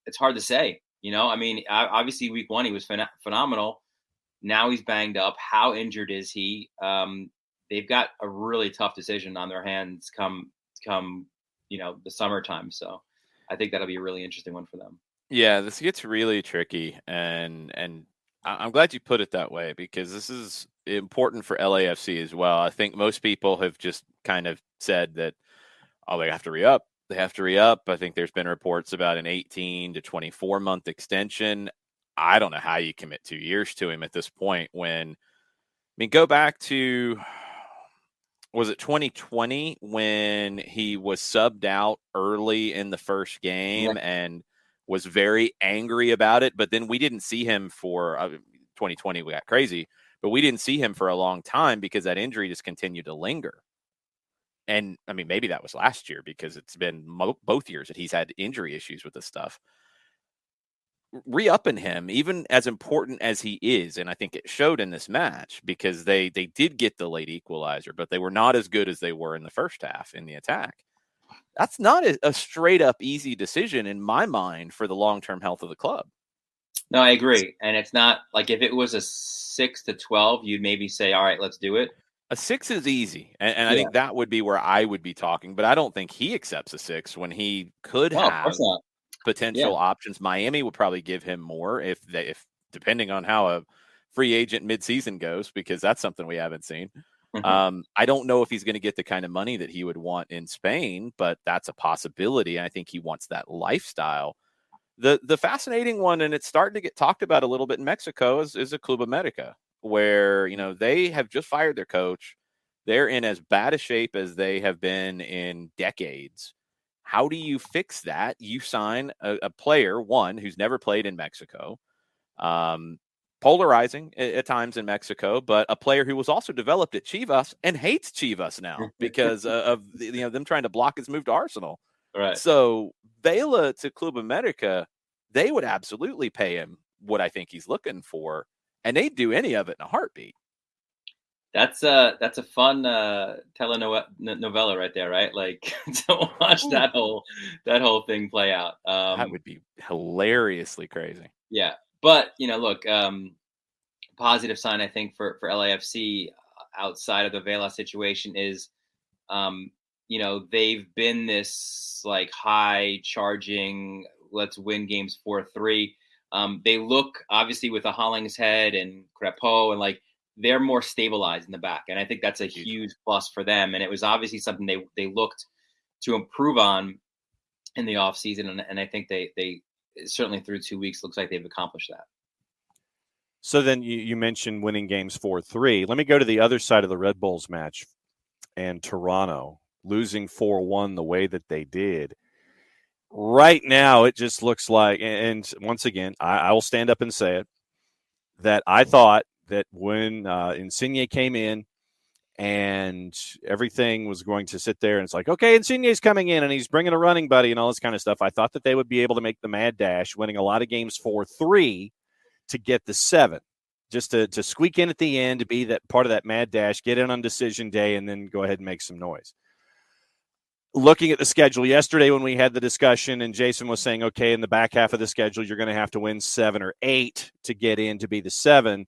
it's hard to say, obviously week 1, he was phenomenal. Now he's banged up. How injured is he? They've got a really tough decision on their hands come the summertime. So I think that'll be a really interesting one for them. Yeah, this gets really tricky, and I'm glad you put it that way because this is important for LAFC as well. I think most people have just kind of said that, they have to re-up. They have to re-up. I think there's been reports about an 18 to 24 month extension. I don't know how you commit 2 years to him at this point go back to, was it 2020 when he was subbed out early in the first game and was very angry about it. But then we didn't see him for 2020. We got crazy, but we didn't see him for a long time because that injury just continued to linger. And I mean, maybe that was last year because it's been both years that he's had injury issues with this stuff. Re-upping him, even as important as he is, and I think it showed in this match because they did get the late equalizer, but they were not as good as they were in the first half in the attack. That's not a straight up easy decision in my mind for the long-term health of the club. No, I agree. And it's not like if it was a 6-12, you'd maybe say, all right, let's do it. A 6 is easy. And I think that would be where I would be talking, but I don't think he accepts a 6 when he could have potential options. Miami would probably give him more if depending on how a free agent midseason goes, because that's something we haven't seen. I don't know if he's going to get the kind of money that he would want in Spain, but that's a possibility. I think he wants that lifestyle. The fascinating one, and it's starting to get talked about a little bit in Mexico, is a Club America, where, you know, they have just fired their coach. They're in as bad a shape as they have been in decades. How do you fix that? You sign a player, one, who's never played in Mexico, polarizing at times in Mexico, but a player who was also developed at Chivas and hates Chivas now because of them trying to block his move to Arsenal. Right. So Vela to Club America, they would absolutely pay him what I think he's looking for, and they'd do any of it in a heartbeat. That's a fun telenovela right there, right? Like to watch that whole thing play out. That would be hilariously crazy. Yeah, but look, positive sign I think for LAFC outside of the Vela situation is, they've been this like high charging, let's win games 4-3. They look obviously with a Hollingshead and Crepeau and like, they're more stabilized in the back. And I think that's a huge plus for them. And it was obviously something they looked to improve on in the offseason. And I think they certainly through 2 weeks, looks like they've accomplished that. So then you mentioned winning games 4-3. Let me go to the other side of the Red Bulls match and Toronto losing 4-1 the way that they did. Right now, it just looks like, and once again, I will stand up and say it, that I thought that when Insigne came in and everything was going to sit there and it's like, okay, Insigne's coming in and he's bringing a running buddy and all this kind of stuff. I thought that they would be able to make the mad dash, winning a lot of games 4-3 to get the 7, just to squeak in at the end, to be that part of that mad dash, get in on decision day, and then go ahead and make some noise. Looking at the schedule yesterday when we had the discussion and Jason was saying, okay, in the back half of the schedule, you're going to have to win 7 or 8 to get in to be the 7.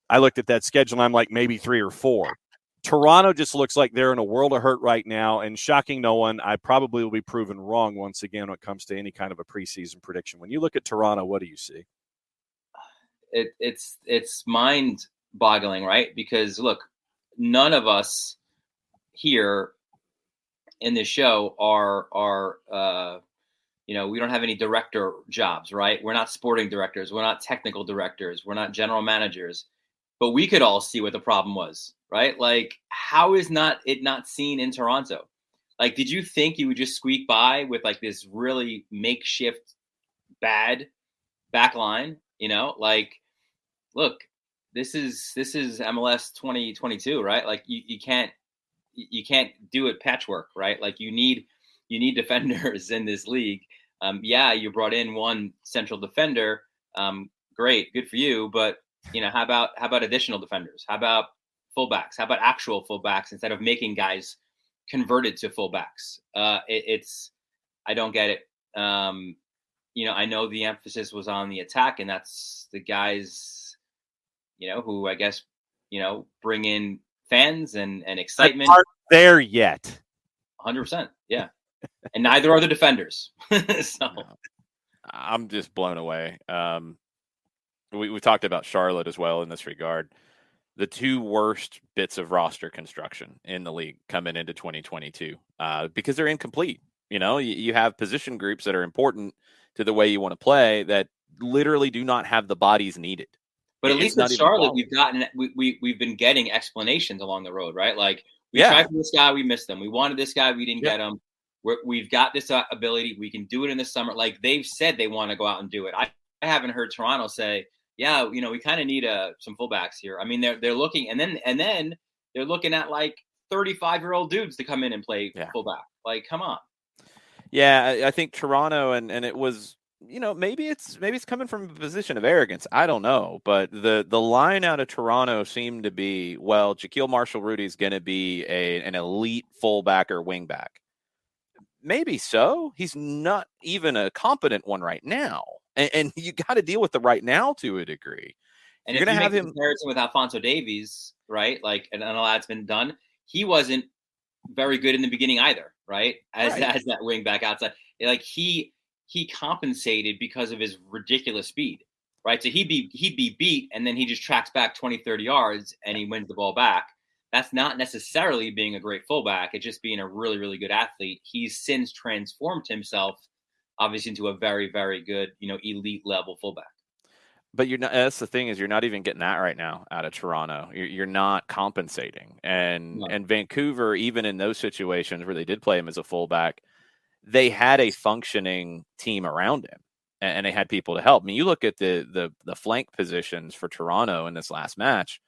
I looked at that schedule and I'm like, maybe 3 or 4. Toronto just looks like they're in a world of hurt right now, and shocking no one, I probably will be proven wrong once again when it comes to any kind of a preseason prediction. When you look at Toronto, what do you see? It's mind-boggling, right? Because look, none of us here in this show are we don't have any director jobs, right? We're not sporting directors. We're not technical directors. We're not general managers. But we could all see what the problem was, right? Like, how is it not seen in Toronto? Like, did you think you would just squeak by with like this really makeshift bad back line? Like, look, this is MLS 2022, right? Like you can't do it patchwork, right? Like you need defenders in this league. You brought in one central defender. Great, good for you. But how about additional defenders? How about fullbacks? How about actual fullbacks instead of making guys converted to fullbacks? I don't get it. I know the emphasis was on the attack, and that's the guys, who I guess, bring in fans and excitement. Aren't there yet. 100%. Yeah. And neither are the defenders. So. No. I'm just blown away. We talked about Charlotte as well in this regard. The 2 worst bits of roster construction in the league coming into 2022 because they're incomplete. You have position groups that are important to the way you want to play that literally do not have the bodies needed. But at least with Charlotte, we've been getting explanations along the road, right? Like we tried for this guy, we missed him. We wanted this guy, we didn't get him. We've got this ability. We can do it in the summer. Like they've said they want to go out and do it. I haven't heard Toronto say, yeah, we kind of need some fullbacks here. I mean, they're looking, and then they're looking at like 35-year-old dudes to come in and play fullback. Like, come on. Yeah, I think Toronto, and it was, maybe it's coming from a position of arrogance. I don't know, but the line out of Toronto seemed to be, well, Jaquil Marshall-Rudy is going to be an elite fullback or wingback. Maybe so. He's not even a competent one right now, and you got to deal with the right now to a degree. And you're going to have him comparison with Alphonso Davies, right? Like, and all that's been done. He wasn't very good in the beginning either, right? As that wing back outside, like he compensated because of his ridiculous speed, right? So he'd be beat, and then he just tracks back 20, 30 yards, and he wins the ball back. That's not necessarily being a great fullback. It's just being a really, really good athlete. He's since transformed himself, obviously, into a very, very good, elite level fullback. But you're not. That's the thing, is you're not even getting that right now out of Toronto. You're not compensating, and Vancouver, even in those situations where they did play him as a fullback, they had a functioning team around him, and they had people to help. I mean, you look at the flank positions for Toronto in this last match.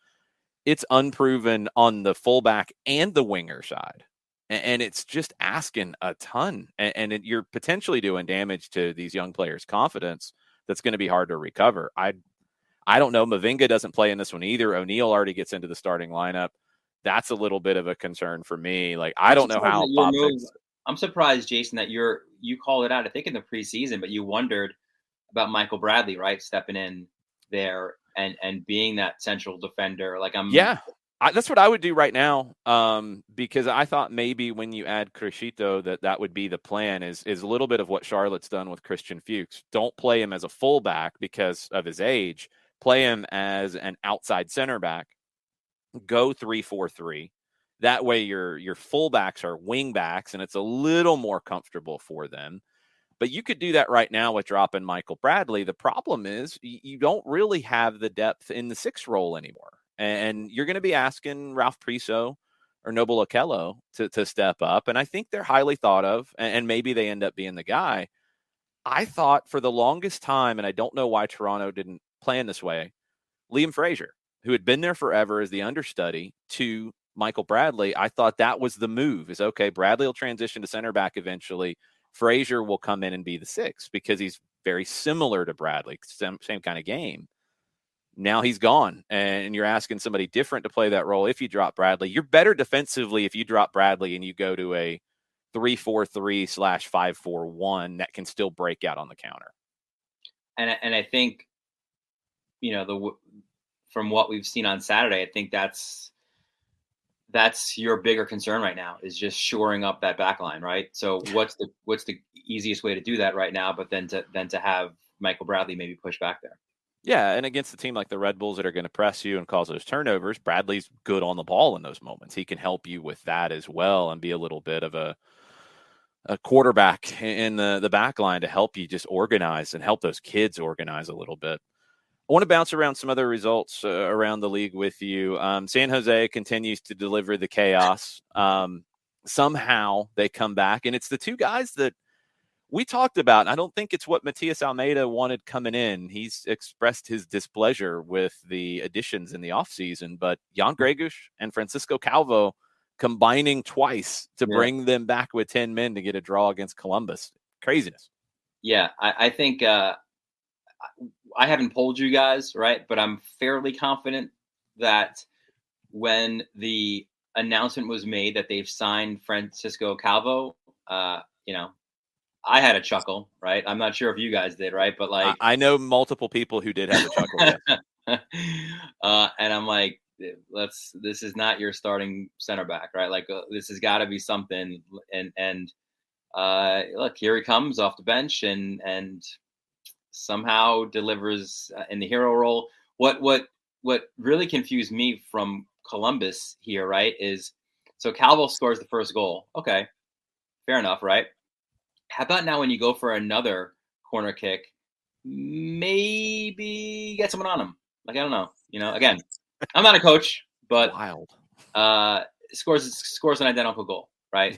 It's unproven on the fullback and the winger side, and it's just asking a ton, and you're potentially doing damage to these young players' confidence. That's going to be hard to recover. I don't know. Mavinga doesn't play in this one either. O'Neal already gets into the starting lineup. That's a little bit of a concern for me. Like, I don't know how Bob thinks. I'm surprised, Jason, that you called it out, I think, in the preseason, but you wondered about Michael Bradley, right? Stepping in there and being that central defender. Like, that's what I would do right now, because I thought maybe when you add Crescito that would be the plan, is a little bit of what Charlotte's done with Christian Fuchs. Don't play him as a fullback because of his age. Play him as an outside center back. Go 3-4-3. That way your fullbacks are wing backs, and it's a little more comfortable for them. But you could do that right now with dropping Michael Bradley. The problem is you don't really have the depth in the 6 role anymore. And you're going to be asking Ralph Priso or Noble Okello to step up. And I think they're highly thought of, and maybe they end up being the guy. I thought for the longest time, and I don't know why Toronto didn't plan this way, Liam Fraser, who had been there forever as the understudy to Michael Bradley, I thought that was the move. Is okay, Bradley will transition to center back eventually. Fraser will come in and be the 6 because he's very similar to Bradley, same kind of game. Now he's gone, and you're asking somebody different to play that role. If you drop Bradley, you're better defensively if you drop Bradley and you go to a 3-4-3/5-4-1 that can still break out on the counter. And I think, from what we've seen on Saturday, I think that's your bigger concern right now, is just shoring up that back line, right? So what's the easiest way to do that right now, but then to have Michael Bradley maybe push back there? Yeah, and against a team like the Red Bulls that are going to press you and cause those turnovers, Bradley's good on the ball in those moments. He can help you with that as well and be a little bit of a quarterback in the back line to help you just organize and help those kids organize a little bit. I want to bounce around some other results around the league with you. San Jose continues to deliver the chaos. Somehow they come back, and it's the 2 guys that we talked about. I don't think it's what Matias Almeida wanted coming in. He's expressed his displeasure with the additions in the offseason, but Jan Gregush and Francisco Calvo combining twice to bring them back with 10 men to get a draw against Columbus. Craziness. Yeah, I think I haven't polled you guys, right? But I'm fairly confident that when the announcement was made that they've signed Francisco Calvo, I had a chuckle, right? I'm not sure if you guys did, right? But like, I know multiple people who did have a chuckle. Yes. And I'm like, this is not your starting center back, right? Like, this has got to be something. And look, here he comes off the bench and somehow delivers in the hero role. What really confused me from Columbus here, right, is so Calvo scores the first goal. Okay, fair enough, right? How about now when you go for another corner kick, maybe get someone on him? Like, I don't know. Again, I'm not a coach, but wild. Scores an identical goal. right?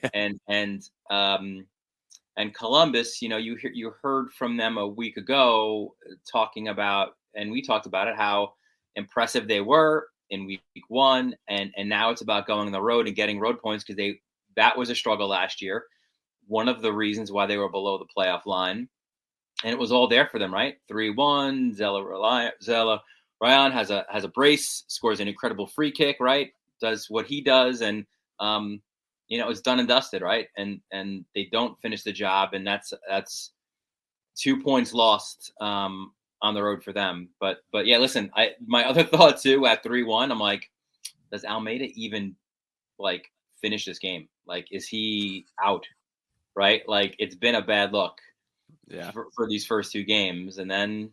And Columbus, you heard from them a week ago talking about, and we talked about it, how impressive they were in week one, and now it's about going on the road and getting road points, because that was a struggle last year. One of the reasons why they were below the playoff line, and it was all there for them, right? 3-1. Zella Ryan has a brace, scores an incredible free kick, right? Does what he does, and it's done and dusted, right? And they don't finish the job, and that's 2 points lost on the road for them. But yeah, listen, my other thought too at 3-1, I'm like, does Almeida even like finish this game? Like, is he out? Right? Like, it's been a bad look for these first two games, and then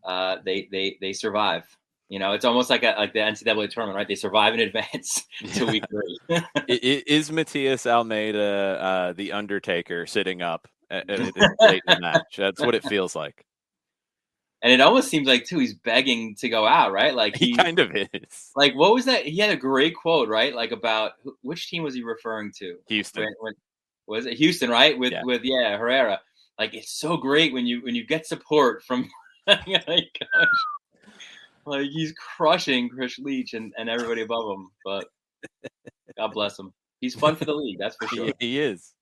they survive. It's almost like the NCAA tournament, right? They survive in advance to week 3. Is Matias Almeida the Undertaker sitting up late in the match? That's what it feels like. And it almost seems like, too, he's begging to go out, right? Like he kind of is. Like, what was that? He had a great quote, right? Like, about which team was he referring to? Houston. Was it Houston, right? With Herrera. Like, it's so great when you get support from like, gosh. Like, he's crushing Chris Leach and everybody above him, but God bless him. He's fun for the league, that's for sure. He is.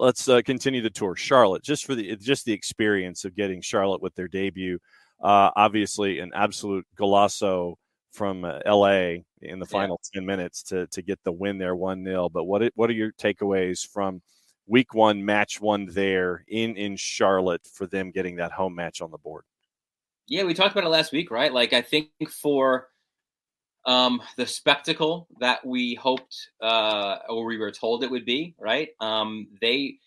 Let's continue the tour. Charlotte, just the experience of getting Charlotte with their debut. Obviously, an absolute golazo from LA in the final 10 minutes to get the win there, 1-0. But what are your takeaways from week 1, match 1 there in Charlotte for them getting that home match on the board? Yeah, we talked about it last week, right? Like, I think for the spectacle that we hoped or we were told it would be, right? They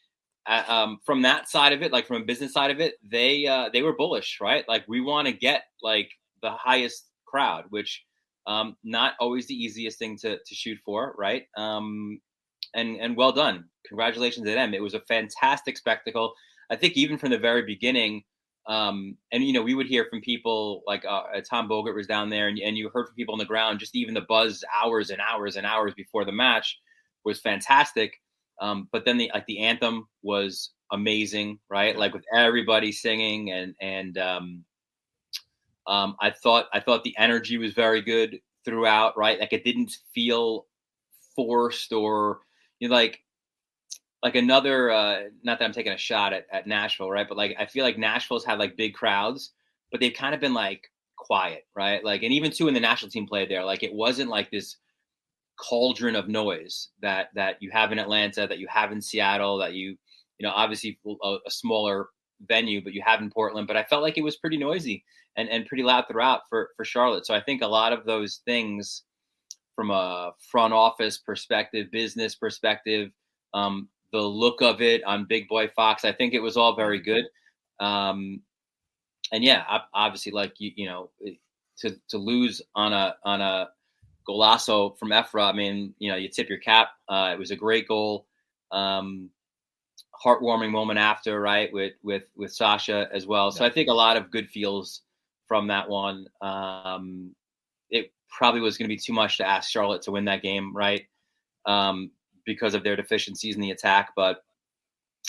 from that side of it, like from a business side of it, they were bullish, right? Like, we want to get like the highest crowd, which not always the easiest thing to shoot for, right? And well done. Congratulations to them. It was a fantastic spectacle. I think even from the very beginning, and we would hear from people like Tom Bogert was down there, and you heard from people on the ground, just even the buzz hours and hours and hours before the match was fantastic. But then the anthem was amazing, right? Like, with everybody singing, and I thought the energy was very good throughout, right? Like, it didn't feel forced or like another, not that I'm taking a shot at Nashville, right? But like, I feel like Nashville's had like big crowds, but they've kind of been like quiet, right? Like, and even too when the national team played there, like, it wasn't like this cauldron of noise that you have in Atlanta, that you have in Seattle, that obviously a smaller venue, but you have in Portland. But I felt like it was pretty noisy and pretty loud throughout for Charlotte. So I think a lot of those things from a front office perspective, business perspective, the look of it on Big Boy Fox, I think it was all very good. And yeah, obviously, like, to lose on a golazo from Efra, I mean, you tip your cap. It was a great goal. Heartwarming moment after, right, with Sasha as well. So I think a lot of good feels from that one. It probably was going to be too much to ask Charlotte to win that game, right? Because of their deficiencies in the attack. But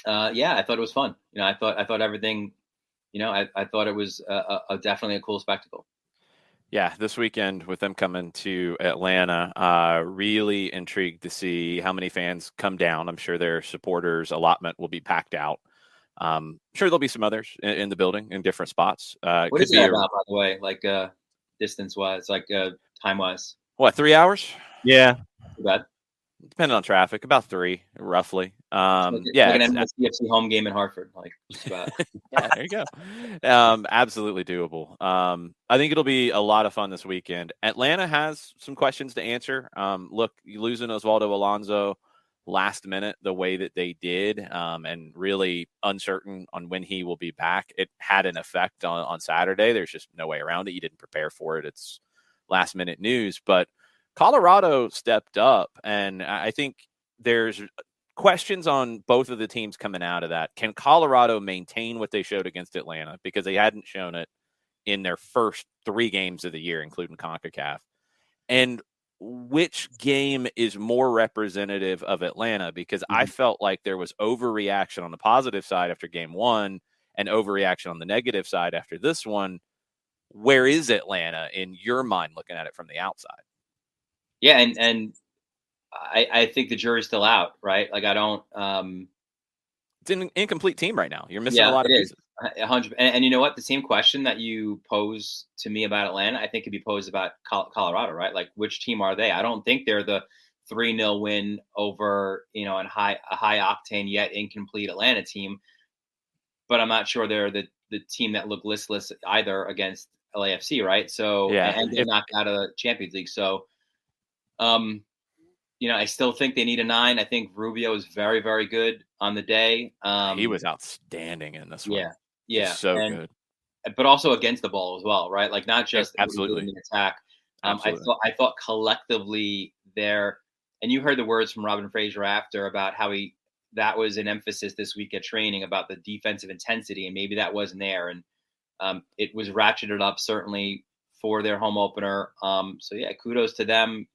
I thought it was fun. I thought everything, I thought it was definitely a cool spectacle. Yeah, this weekend with them coming to Atlanta, really intrigued to see how many fans come down. I'm sure their supporters allotment will be packed out. I'm sure there'll be some others in the building in different spots. What is that about, by the way? Like, distance-wise, like time-wise? What, 3 hours? Yeah. Too bad. Depending on traffic, about 3, roughly. Like an NBC home game in Hartford. Like, just about. Yeah, there you go. Absolutely doable. I think it'll be a lot of fun this weekend. Atlanta has some questions to answer. Look, losing Osvaldo Alonso last minute the way that they did, and really uncertain on when he will be back, it had an effect on Saturday. There's just no way around it. You didn't prepare for it. It's last minute news, but Colorado stepped up, and I think there's questions on both of the teams coming out of that. Can Colorado maintain what they showed against Atlanta? Because they hadn't shown it in their first 3 games of the year, including CONCACAF. And which game is more representative of Atlanta, because I felt like there was overreaction on the positive side after game one and overreaction on the negative side after this one. Where is Atlanta in your mind looking at it from the outside? Yeah, and I think the jury's still out, right? Like, I don't. It's an incomplete team right now. You're missing a lot of pieces. 100%. And you know what? The same question that you pose to me about Atlanta, I think could be posed about Colorado, right? Like, which team are they? I don't think they're the 3-0 win over, a high octane yet incomplete Atlanta team. But I'm not sure they're the team that look listless either against LAFC, right? So, and they're knocked out of the Champions League. So, I still think they need a 9. I think Rubio is very, very good on the day. He was outstanding in this one. Yeah. So good. But also against the ball as well, right? Like, not just absolutely in the attack. I thought collectively there, and you heard the words from Robin Fraser after about how that was an emphasis this week at training about the defensive intensity, and maybe that wasn't there. And it was ratcheted up certainly for their home opener. So yeah, kudos to them.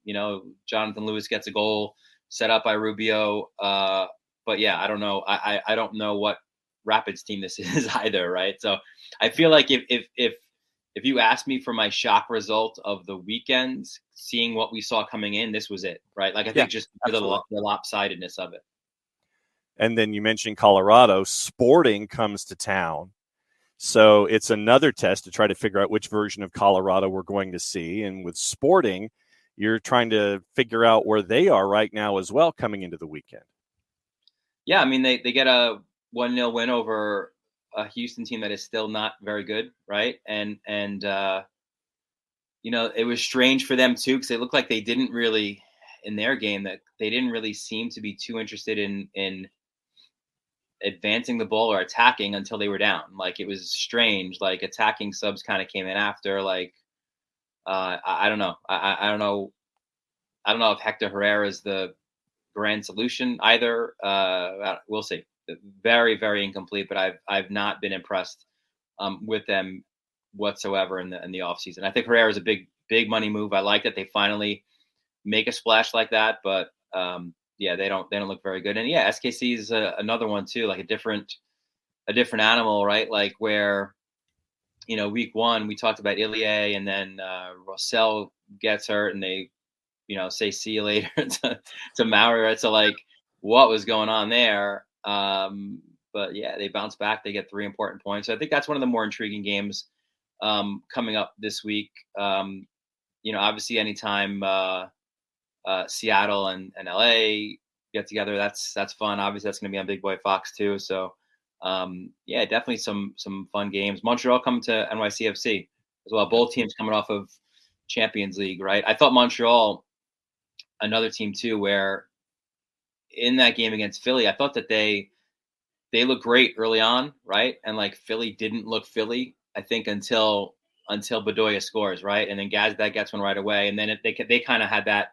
Jonathan Lewis gets a goal set up by Rubio. But yeah, I don't know. I don't know what Rapids team this is either, right? So I feel like if you asked me for my shock result of the weekend, seeing what we saw coming in, this was it, right? Like, I think just the lopsidedness of it. And then you mentioned Colorado. Sporting comes to town. So it's another test to try to figure out which version of Colorado we're going to see. And with Sporting, you're trying to figure out where they are right now as well coming into the weekend. Yeah, I mean, they get a 1-0 win over a Houston team that is still not very good, right? And it was strange for them too, because they looked like they didn't really, in their game, that they didn't really seem to be too interested in advancing the ball or attacking until they were down. Like, it was strange. Like, attacking subs kind of came in after. Like, I don't know. I don't know if Hector Herrera is the grand solution either. We'll see. Very, very incomplete, but I've not been impressed with them whatsoever in the offseason. I think Herrera is a big money move. I like that they finally make a splash like that, but they don't look very good. And yeah, SKC is another one too, like a different animal, right? Like, where week one we talked about Ilie, and then Rossell gets hurt, and they say see you later to Mauri, right? So, like, what was going on there? But yeah, they bounce back. They get 3 important points. So I think that's one of the more intriguing games coming up this week. Obviously anytime Seattle and LA get together, that's fun. Obviously that's going to be on Big Boy Fox too. So definitely some fun games. Montreal coming to NYCFC as well. Both teams coming off of Champions League, right? I thought Montreal, another team too, where in that game against Philly, I thought that they looked great early on, right? And like, Philly didn't look Philly, I think, until Bedoya scores, right? And then Gazdag gets one right away, and then they kind of had that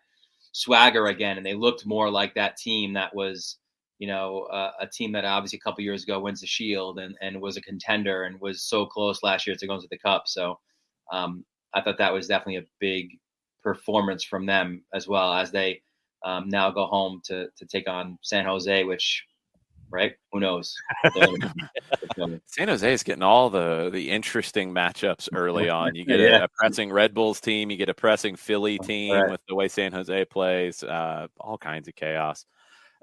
swagger again, and they looked more like that team that was, a team that obviously a couple years ago wins the Shield and was a contender and was so close last year to going to the Cup. So I thought that was definitely a big performance from them, as well as they now go home to take on San Jose, which, right? Who knows? San Jose is getting all the interesting matchups early on. You get a pressing Red Bulls team, you get a pressing Philly team with the way San Jose plays, all kinds of chaos.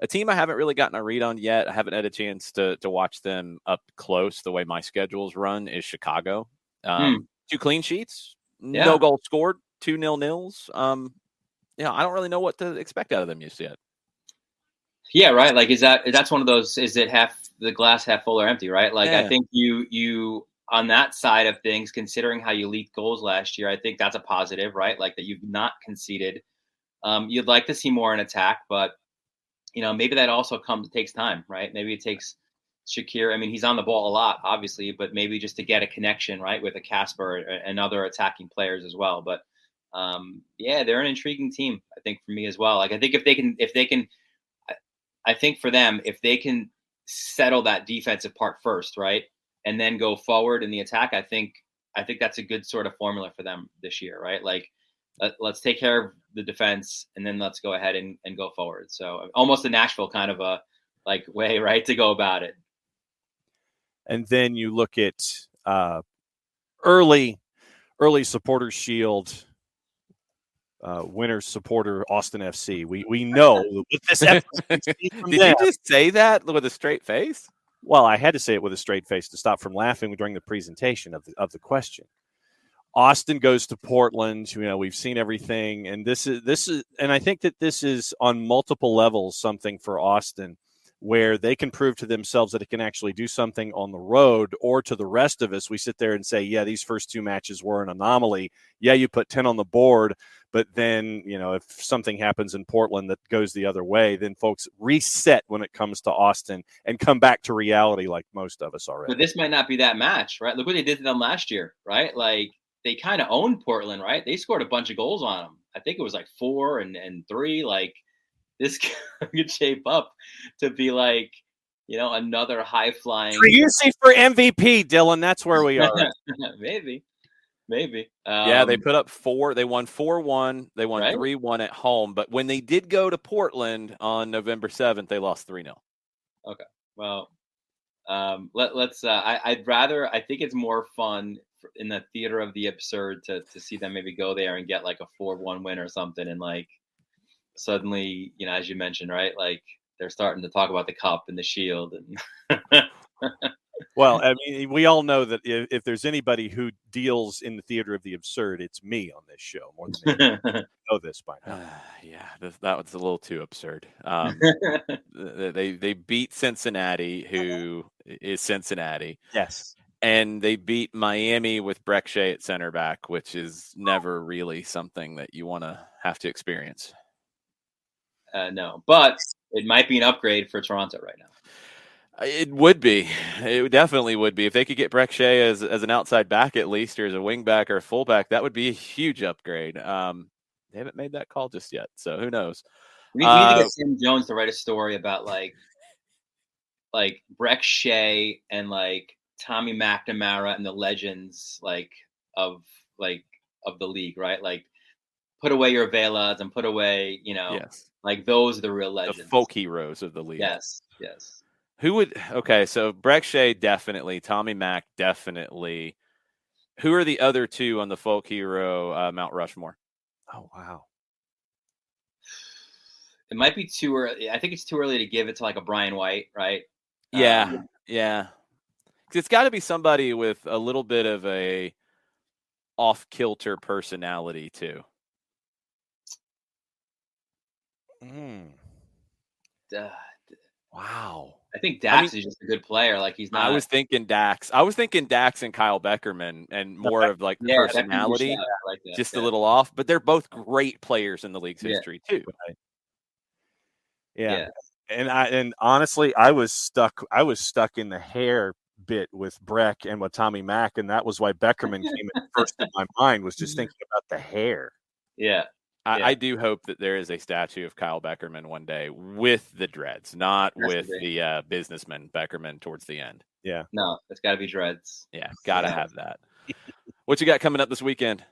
A team I haven't really gotten a read on yet, I haven't had a chance to watch them up close the way my schedule's run, is Chicago. 2 clean sheets, no goals scored, 2 0-0s. I don't really know what to expect out of them just yet. Yeah, right. Like, that's one of those, is it half the glass half full or empty, right? Like, I think you on that side of things, considering how you leaked goals last year, I think that's a positive, right? Like, that you've not conceded. You'd like to see more in attack, but maybe that also takes time, right? Maybe it takes Shakir. I mean, he's on the ball a lot, obviously, but maybe just to get a connection, right, with a Casper and other attacking players as well. But they're an intriguing team, I think, for me as well. Like, I think if they can, I think for them, if they can settle that defensive part first, right, and then go forward in the attack, I think that's a good sort of formula for them this year, right? Like, let's take care of the defense, and then let's go ahead and go forward. So almost a Nashville kind of a way, right, to go about it. And then you look at early supporter shield. Winner supporter Austin FC. We know with this effort. Did you just say that with a straight face? Well, I had to say it with a straight face to stop from laughing during the presentation of the question. Austin goes to Portland. We've seen everything, and this is, and I think that this is on multiple levels something for Austin, where they can prove to themselves that it can actually do something on the road, or to the rest of us, we sit there and say, yeah, these first 2 matches were an anomaly. Yeah, you put 10 on the board, but then, if something happens in Portland that goes the other way, then folks reset when it comes to Austin and come back to reality like most of us already. But this might not be that match, right? Look what they did to them last year, right? Like, they kind of owned Portland, right? They scored a bunch of goals on them. I think it was like 4 and 3, like, this could shape up to be like, another high flying. Easy for MVP, Dylan. That's where we are. Maybe. Yeah, they put up 4. They won 4-1. They won 3-1 at home. But when they did go to Portland on November 7th, they lost 3-0. Okay. Well, let's. I think it's more fun in the theater of the absurd to see them maybe go there and get like a 4-1 win or something, and like, suddenly, as you mentioned, right? Like, they're starting to talk about the cup and the shield. And well, I mean, we all know that if there's anybody who deals in the theater of the absurd, it's me on this show more than anyone. Know this by now. Yeah, that was a little too absurd. They beat Cincinnati, who is Cincinnati. Yes. And they beat Miami with Breck Shea at center back, which is never really something that you want to have to experience. No, but it might be an upgrade for Toronto right now. It would be. It definitely would be. If they could get Breck Shea as an outside back at least, or as a wing back or a full back, that would be a huge upgrade. They haven't made that call just yet, so who knows? We need to get Sam Jones to write a story about like Breck Shea and like Tommy McNamara and the legends of the league, right? Like, put away your Velas and put away, yes. Like, those are the real legends. The folk heroes of the league. Yes. Who would – okay, so Breck Shea definitely, Tommy Mack definitely. Who are the other 2 on the folk hero Mount Rushmore? Oh, wow. It might be too early. I think it's too early to give it to like a Brian White, right? Yeah. Because it's got to be somebody with a little bit of a off-kilter personality too. Wow. I think Dax is just a good player. Like, he's not. I was thinking Dax and Kyle Beckerman, and more of like personality, like that, just a little off. But they're both great players in the league's history too. Right. Yeah. And honestly, I was stuck in the hair bit with Breck and with Tommy Mack, and that was why Beckerman came in first in my mind, was just thinking about the hair. Yeah. I do hope that there is a statue of Kyle Beckerman one day with the dreads, not with the businessman Beckerman towards the end. Yeah. No, it's got to be dreads. Yeah, got to have that. What you got coming up this weekend?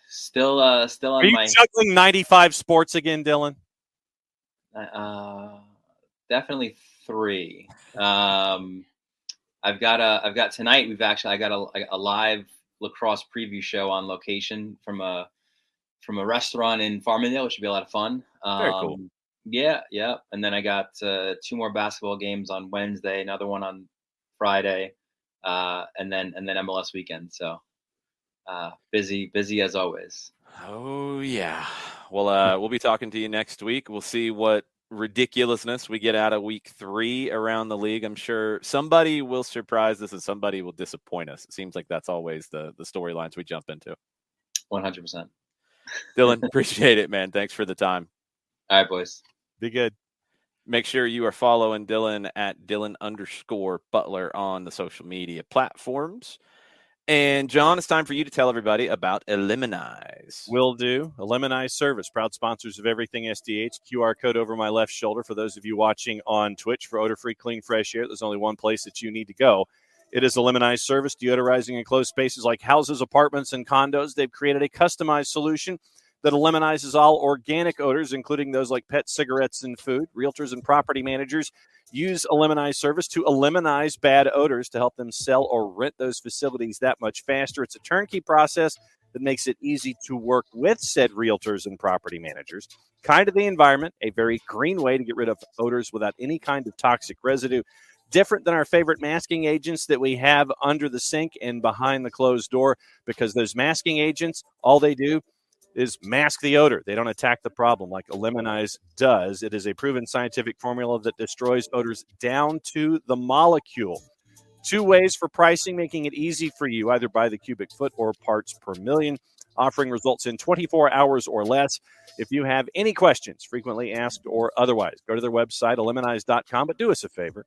Still on Are you juggling 95 sports again, Dylan? Definitely 3. I've got tonight. I got a live lacrosse preview show on location from a restaurant in Farmingdale, which should be a lot of fun. Very cool. Yeah. And then I got 2 more basketball games on Wednesday, another one on Friday, and then MLS weekend. So busy as always. Oh yeah. Well, we'll be talking to you next week. We'll see what ridiculousness we get out of week 3 around the league. I'm sure somebody will surprise us and somebody will disappoint us. It seems like that's always the storylines we jump into. 100%. Dylan, appreciate it, man. Thanks for the time. All right, boys. Be good. Make sure you are following Dylan at Dylan_Butler on the social media platforms. And, John, it's time for you to tell everybody about Eliminize. Will do. Eliminize Service, proud sponsors of everything SDH. QR code over my left shoulder for those of you watching on Twitch for odor-free, clean, fresh air. There's only one place that you need to go. It is a Lemonize service, deodorizing enclosed spaces like houses, apartments, and condos. They've created a customized solution that eliminizes all organic odors, including those like pet cigarettes and food. Realtors and property managers use a Lemonize service to eliminate bad odors to help them sell or rent those facilities that much faster. It's a turnkey process that makes it easy to work with said realtors and property managers. Kind of the environment, a very green way to get rid of odors without any kind of toxic residue. Different than our favorite masking agents that we have under the sink and behind the closed door, because those masking agents, all they do is mask the odor. They don't attack the problem like Lemonize does. It is a proven scientific formula that destroys odors down to the molecule. 2 ways for pricing, making it easy for you, either by the cubic foot or parts per million, offering results in 24 hours or less. If you have any questions, frequently asked or otherwise, go to their website, lemonize.com, but do us a favor.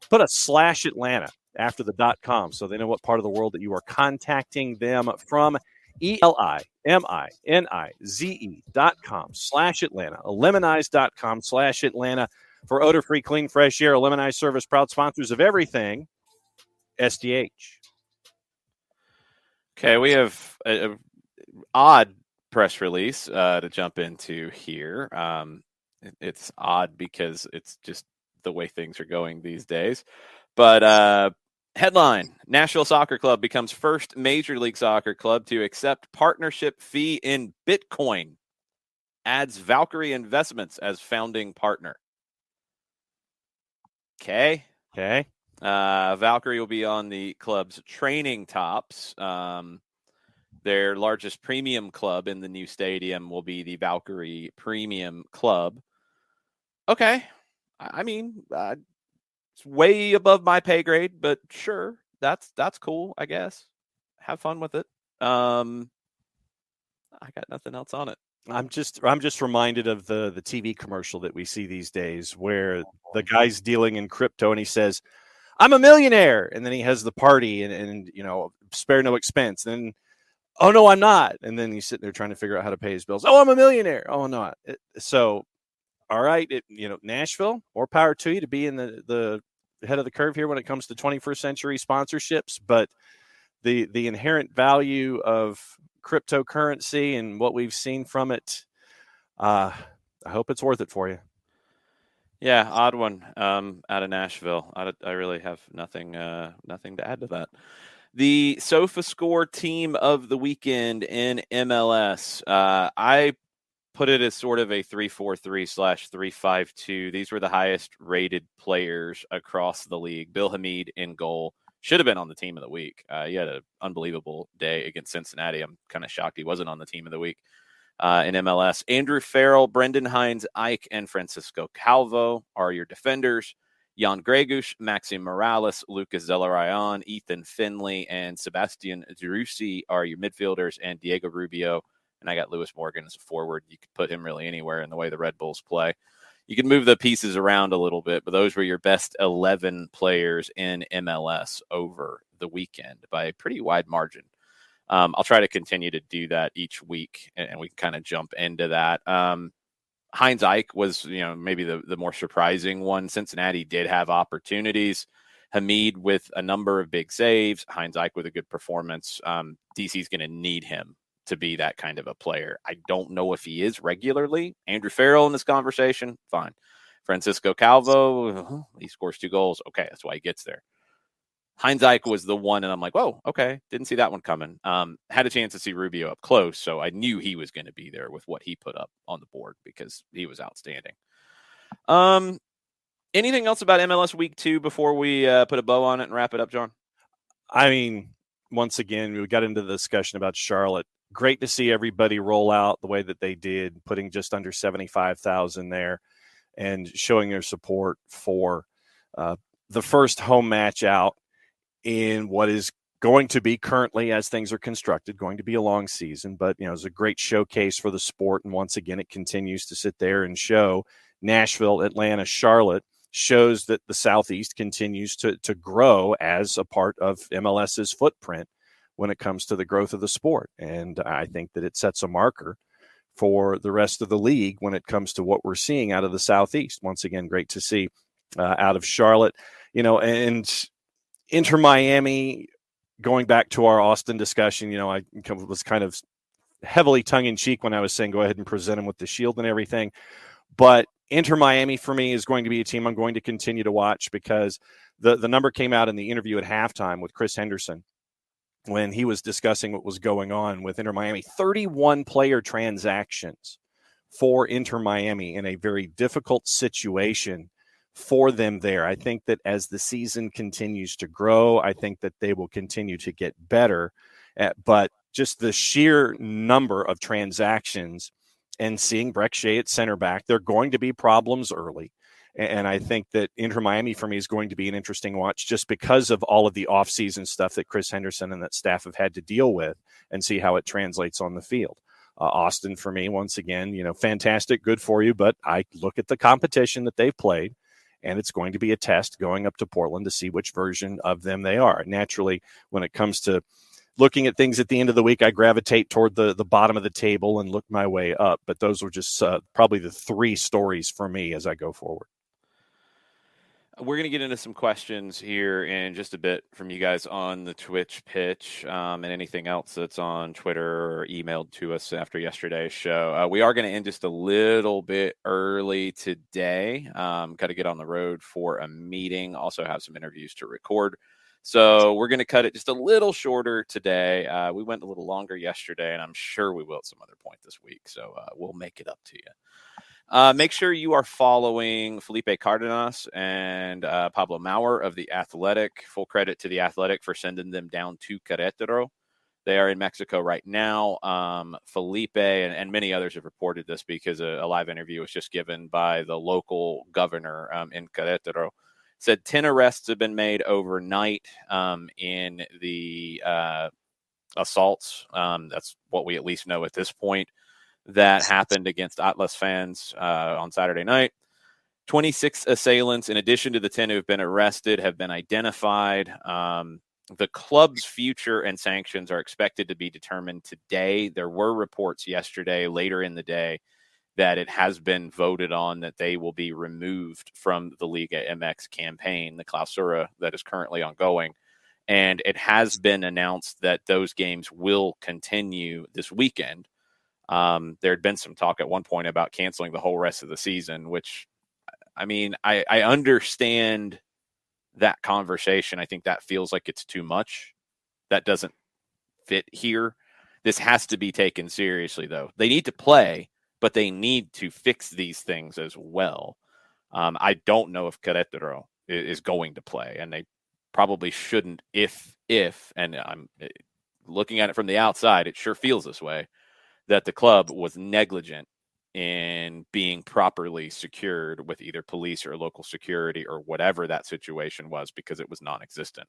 Put a /Atlanta after the .com so they know what part of the world that you are contacting them from. ELIMINIZE.com /Atlanta, lemonize.com /Atlanta for odor-free, clean, fresh air. A Lemonize service, proud sponsors of everything SDH. Okay, we have an odd press release to jump into here. It's odd because it's just the way things are going these days. But headline, Nashville Soccer Club becomes first Major League Soccer club to accept partnership fee in Bitcoin. Adds Valkyrie Investments as founding partner. Okay. Valkyrie will be on the club's training tops. Their largest premium club in the new stadium will be the Valkyrie Premium Club. Okay. I mean, it's way above my pay grade, but sure, that's cool, I guess. Have fun with it. I got nothing else on it. I'm just reminded of the TV commercial that we see these days where the guy's dealing in crypto and he says, "I'm a millionaire," and then he has the party and spare no expense. And then, "Oh no, I'm not," and then he's sitting there trying to figure out how to pay his bills. "Oh, I'm a millionaire." "Oh no." So, all right, Nashville, more power to you to be in the head of the curve here when it comes to 21st century sponsorships, but the inherent value of cryptocurrency and what we've seen from it, I hope it's worth it for you. Yeah, odd one out of Nashville. I really have nothing to add to that. The SofaScore team of the weekend in MLS. I put it as sort of a 3-4-3/3-5-2. These were the highest rated players across the league. Bill Hamid in goal. Should have been on the team of the week. He had an unbelievable day against Cincinnati. I'm kind of shocked he wasn't on the team of the week in MLS. Andrew Farrell, Brendan Hines, Ike, and Francisco Calvo are your defenders. Jan Gregush, Maxim Morales, Lucas Zelarayan, Ethan Finley, and Sebastian Driussi are your midfielders, and Diego Rubio. And I got Lewis Morgan as a forward. You could put him really anywhere in the way the Red Bulls play. You can move the pieces around a little bit, but those were your best 11 players in MLS over the weekend by a pretty wide margin. I'll try to continue to do that each week, and we can kind of jump into that. Heinz Ike was, maybe the more surprising one. Cincinnati did have opportunities. Hamid with a number of big saves. Heinz Ike with a good performance. DC's going to need him to be that kind of a player. I don't know if he is regularly. Andrew Farrell in this conversation, fine. Francisco Calvo, he scores 2 goals. Okay, that's why he gets there. Heinz Ike was the one, and I'm like, whoa, okay, didn't see that one coming. Had a chance to see Rubio up close, so I knew he was going to be there with what he put up on the board because he was outstanding. Anything else about MLS Week 2 before we put a bow on it and wrap it up, John? I mean, once again, we got into the discussion about Charlotte. Great to see everybody roll out the way that they did, putting just under 75,000 there and showing their support for the first home match out in what is going to be currently, as things are constructed, going to be a long season. But, it's a great showcase for the sport. And once again, it continues to sit there and show Nashville, Atlanta, Charlotte shows that the Southeast continues to grow as a part of MLS's footprint when it comes to the growth of the sport. And I think that it sets a marker for the rest of the league when it comes to what we're seeing out of the Southeast. Once again, great to see out of Charlotte, and Inter Miami, going back to our Austin discussion, I was kind of heavily tongue-in-cheek when I was saying go ahead and present them with the shield and everything. But Inter Miami, for me, is going to be a team I'm going to continue to watch because the number came out in the interview at halftime with Chris Henderson when he was discussing what was going on with Inter Miami. 31 player transactions for Inter Miami in a very difficult situation for them there. I think that as the season continues to grow, I think that they will continue to get better. But just the sheer number of transactions and seeing Breck Shea at center back, there are going to be problems early. And I think that Inter Miami for me is going to be an interesting watch just because of all of the offseason stuff that Chris Henderson and that staff have had to deal with and see how it translates on the field. Austin, for me, once again, fantastic, good for you. But I look at the competition that they've played, and it's going to be a test going up to Portland to see which version of them they are. Naturally, when it comes to looking at things at the end of the week, I gravitate toward the bottom of the table and look my way up. But those were just probably the three stories for me as I go forward. We're going to get into some questions here in just a bit from you guys on the Twitch pitch and anything else that's on Twitter or emailed to us after yesterday's show. We are going to end just a little bit early today. Got to get on the road for a meeting. Also have some interviews to record. So we're going to cut it just a little shorter today. We went a little longer yesterday, and I'm sure we will at some other point this week. So we'll make it up to you. Make sure you are following Felipe Cardenas and Pablo Maurer of The Athletic. Full credit to The Athletic for sending them down to Querétaro. They are in Mexico right now. Felipe and many others have reported this because a live interview was just given by the local governor in Querétaro. Said 10 arrests have been made overnight in the assaults. That's what we at least know at this point. That happened against Atlas fans on Saturday night. 26 assailants, in addition to the 10 who have been arrested, have been identified. The club's future and sanctions are expected to be determined today. There were reports yesterday, later in the day, that it has been voted on that they will be removed from the Liga MX campaign, the Clausura that is currently ongoing. And it has been announced that those games will continue this weekend. There had been some talk at one point about canceling the whole rest of the season, which, I understand that conversation. I think that feels like it's too much. That doesn't fit here. This has to be taken seriously, though. They need to play, but they need to fix these things as well. I don't know if Querétaro is going to play, and they probably shouldn't if, and I'm looking at it from the outside, it sure feels this way, that the club was negligent in being properly secured with either police or local security or whatever that situation was, because it was non-existent.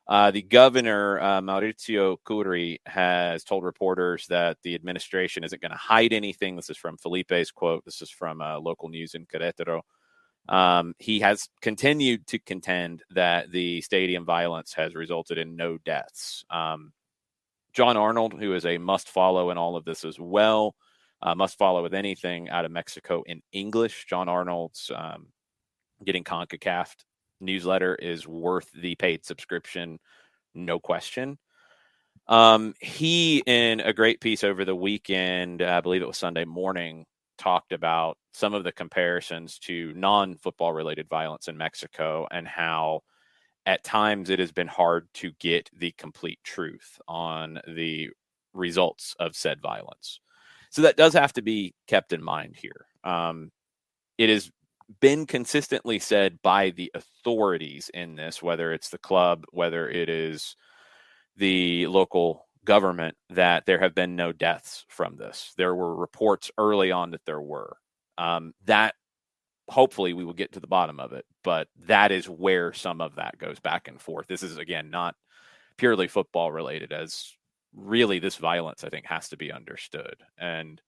The governor, Mauricio Curi, has told reporters that the administration isn't going to hide anything. This is from Felipe's quote. This is from local news in Querétaro. He has continued to contend that the stadium violence has resulted in no deaths. John Arnold, who is a must-follow in all of this as well, must-follow with anything out of Mexico in English. John Arnold's getting CONCACAF newsletter is worth the paid subscription, no question. He, in a great piece over the weekend, I believe it was Sunday morning, talked about some of the comparisons to non-football-related violence in Mexico and how at times it has been hard to get the complete truth on the results of said violence. So that does have to be kept in mind here. It has been consistently said by the authorities in this, whether it's the club, whether it is the local government, that there have been no deaths from this. There were reports early on that there were. That hopefully we will get to the bottom of it, but that is where some of that goes back and forth. This is, again, not purely football related, as really this violence, I think, has to be understood. And,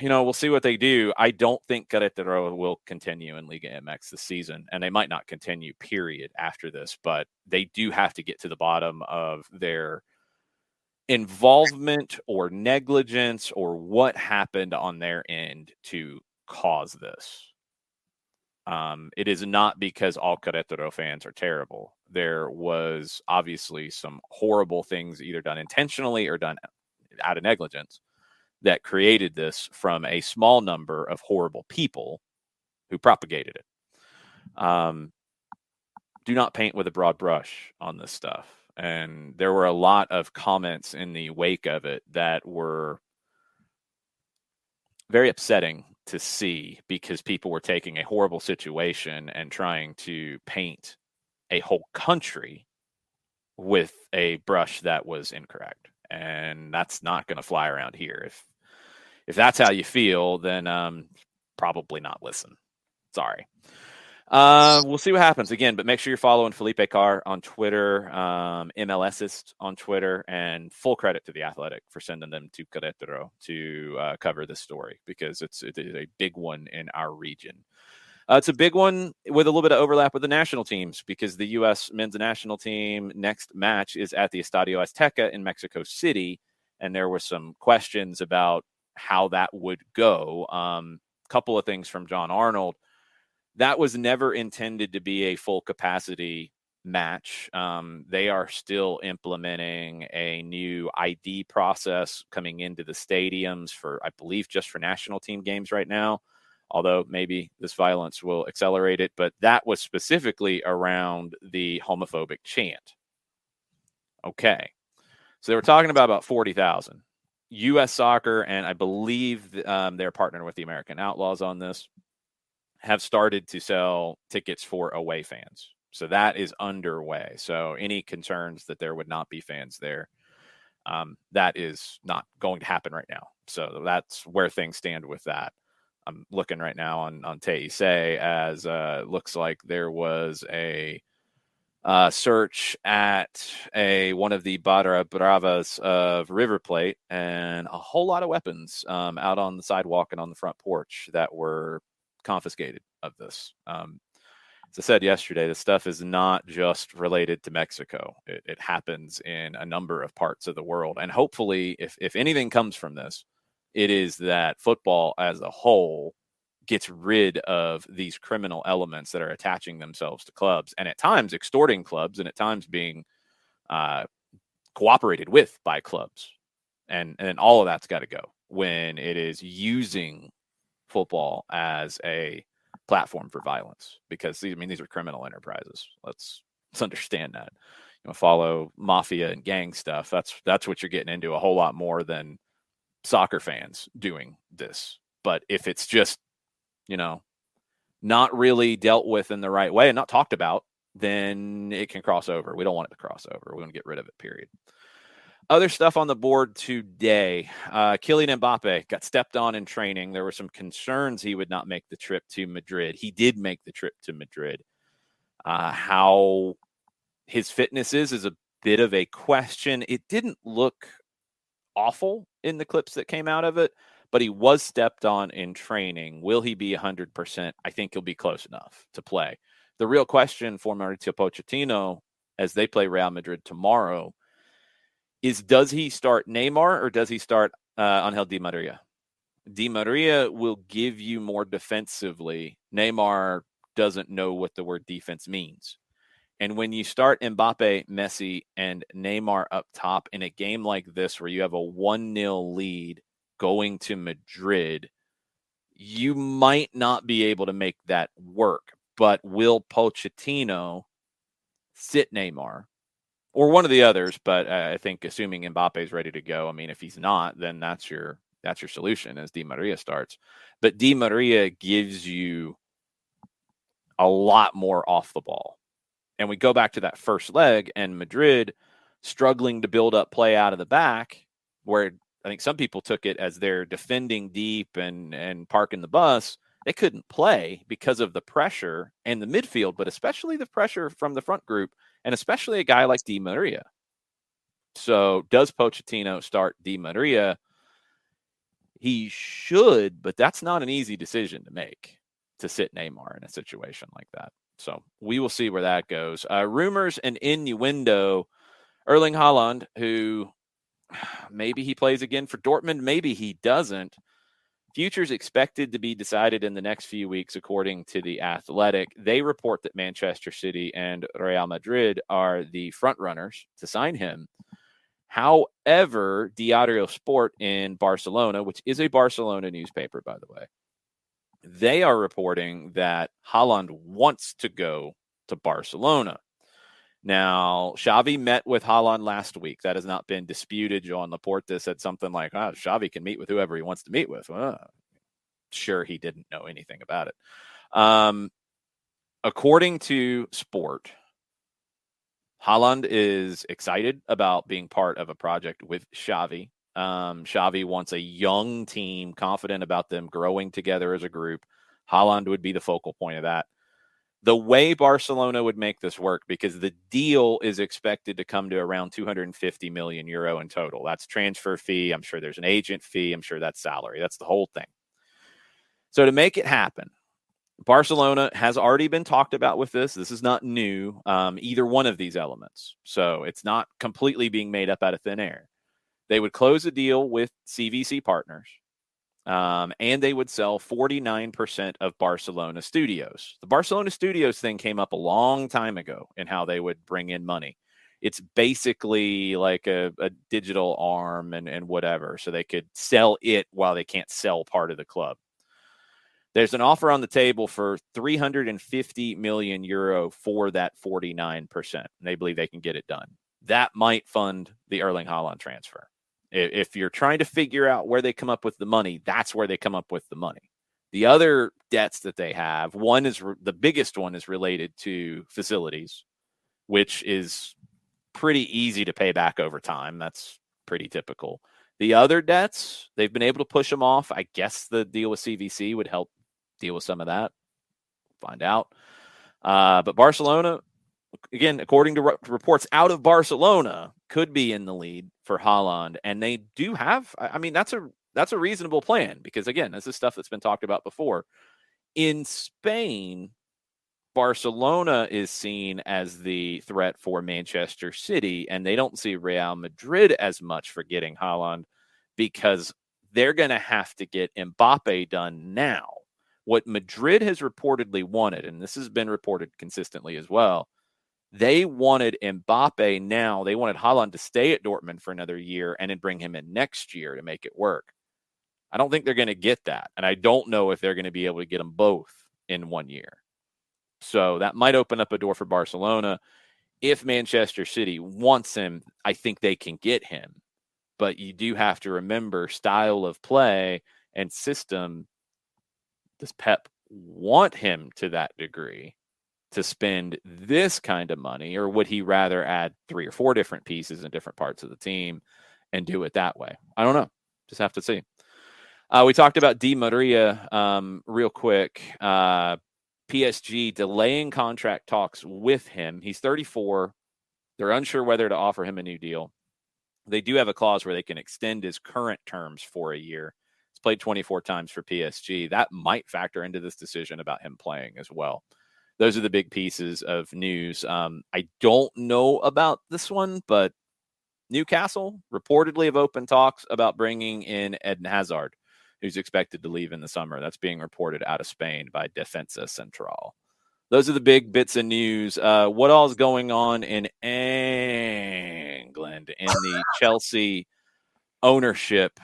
we'll see what they do. I don't think Querétaro will continue in Liga MX this season, and they might not continue, period, after this, but they do have to get to the bottom of their involvement or negligence or what happened on their end to cause this. It is not because all Querétaro fans are terrible. There was obviously some horrible things either done intentionally or done out of negligence that created this from a small number of horrible people who propagated it. Do not paint with a broad brush on this stuff. And there were a lot of comments in the wake of it that were very upsetting to see, because people were taking a horrible situation and trying to paint a whole country with a brush that was incorrect. And that's not going to fly around here. If that's how you feel, then probably not listen. Sorry. We'll see what happens again, but make sure you're following Felipe Carr on Twitter, MLSist on Twitter, and full credit to The Athletic for sending them to Querétaro to cover this story, because it is a big one in our region. It's a big one with a little bit of overlap with the national teams, because the U.S. men's national team next match is at the Estadio Azteca in Mexico City, and there were some questions about how that would go. Couple of things from John Arnold. That was never intended to be a full capacity match. They are still implementing a new ID process coming into the stadiums for, I believe, just for national team games right now, although maybe this violence will accelerate it. But that was specifically around the homophobic chant. Okay. So they were talking about 40,000. U.S. Soccer, and I believe they're partnering with the American Outlaws on this, have started to sell tickets for away fans. So that is underway. So any concerns that there would not be fans there, that is not going to happen right now. So that's where things stand with that. I'm looking right now on TIC, as looks like there was a search at one of the Barra Bravas of River Plate, and a whole lot of weapons out on the sidewalk and on the front porch that were confiscated of this. As I said yesterday, this stuff is not just related to Mexico. It happens in a number of parts of the world. And hopefully, if anything comes from this, it is that football as a whole gets rid of these criminal elements that are attaching themselves to clubs, and at times extorting clubs, and at times being cooperated with by clubs. And all of that's got to go when it is using football as a platform for violence, because these are criminal enterprises. Let's understand that. Follow mafia and gang stuff. That's what you're getting into, a whole lot more than soccer fans doing this. But if it's just, not really dealt with in the right way and not talked about, then it can cross over. We don't want it to cross over. We want to get rid of it, period. Other stuff on the board today. Kylian Mbappe got stepped on in training. There were some concerns he would not make the trip to Madrid. He did make the trip to Madrid. How his fitness is a bit of a question. It didn't look awful in the clips that came out of it, but he was stepped on in training. Will he be 100%? I think he'll be close enough to play. The real question for Mauricio Pochettino, as they play Real Madrid tomorrow, is does he start Neymar or does he start Angel Di Maria? Di Maria will give you more defensively. Neymar doesn't know what the word defense means. And when you start Mbappe, Messi, and Neymar up top in a game like this where you have a 1-0 lead going to Madrid, you might not be able to make that work. But will Pochettino sit Neymar? Or one of the others, but I think assuming Mbappe is ready to go, if he's not, then that's your solution as Di Maria starts. But Di Maria gives you a lot more off the ball. And we go back to that first leg and Madrid struggling to build up play out of the back, where I think some people took it as they're defending deep and parking the bus. They couldn't play because of the pressure and the midfield, but especially the pressure from the front group, and especially a guy like Di Maria. So does Pochettino start Di Maria? He should, but that's not an easy decision to make, to sit Neymar in a situation like that. So we will see where that goes. Rumors and innuendo. Erling Haaland, who maybe he plays again for Dortmund, maybe he doesn't. Futures expected to be decided in the next few weeks, according to The Athletic. They report that Manchester City and Real Madrid are the front runners to sign him. However, Diario Sport in Barcelona, which is a Barcelona newspaper, by the way, they are reporting that Haaland wants to go to Barcelona. Now, Xavi met with Haaland last week. That has not been disputed. Joan Laporta said something like, Xavi can meet with whoever he wants to meet with. Sure, he didn't know anything about it. According to Sport, Haaland is excited about being part of a project with Xavi. Xavi wants a young team, confident about them growing together as a group. Haaland would be the focal point of that. The way Barcelona would make this work, because the deal is expected to come to around 250 million euro in total. That's transfer fee. I'm sure there's an agent fee. I'm sure that's salary. That's the whole thing. So to make it happen, Barcelona has already been talked about with this. This is not new, either one of these elements. So it's not completely being made up out of thin air. They would close a deal with CVC partners. And they would sell 49% of Barcelona Studios. The Barcelona Studios thing came up a long time ago in how they would bring in money. It's basically like a digital arm and whatever, so they could sell it while they can't sell part of the club. There's an offer on the table for 350 million euro for that 49%. And they believe they can get it done. That might fund the Erling Haaland transfer. If you're trying to figure out where they come up with the money, that's where they come up with the money. The other debts that they have, the biggest one is related to facilities, which is pretty easy to pay back over time. That's pretty typical. The other debts, they've been able to push them off. I guess the deal with CVC would help deal with some of that. Find out. But Barcelona, again, according to reports out of Barcelona, could be in the lead for Haaland. And they do have, that's a reasonable plan, because, again, this is stuff that's been talked about before. In Spain, Barcelona is seen as the threat for Manchester City, and they don't see Real Madrid as much for getting Haaland, because they're going to have to get Mbappe done now. What Madrid has reportedly wanted, and this has been reported consistently as well, they wanted Mbappe now. They wanted Haaland to stay at Dortmund for another year and then bring him in next year to make it work. I don't think they're going to get that, and I don't know if they're going to be able to get them both in 1 year. So that might open up a door for Barcelona. If Manchester City wants him, I think they can get him. But you do have to remember style of play and system. Does Pep want him to that degree to spend this kind of money, or would he rather add 3 or 4 different pieces in different parts of the team and do it that way? I don't know. Just have to see. We talked about Di Maria real quick. PSG delaying contract talks with him. He's 34. They're unsure whether to offer him a new deal. They do have a clause where they can extend his current terms for a year. He's played 24 times for PSG. That might factor into this decision about him playing as well. Those are the big pieces of news. I don't know about this one, but Newcastle reportedly have opened talks about bringing in Eden Hazard, who's expected to leave in the summer. That's being reported out of Spain by Defensa Central. Those are the big bits of news. What all is going on in England in the Chelsea ownership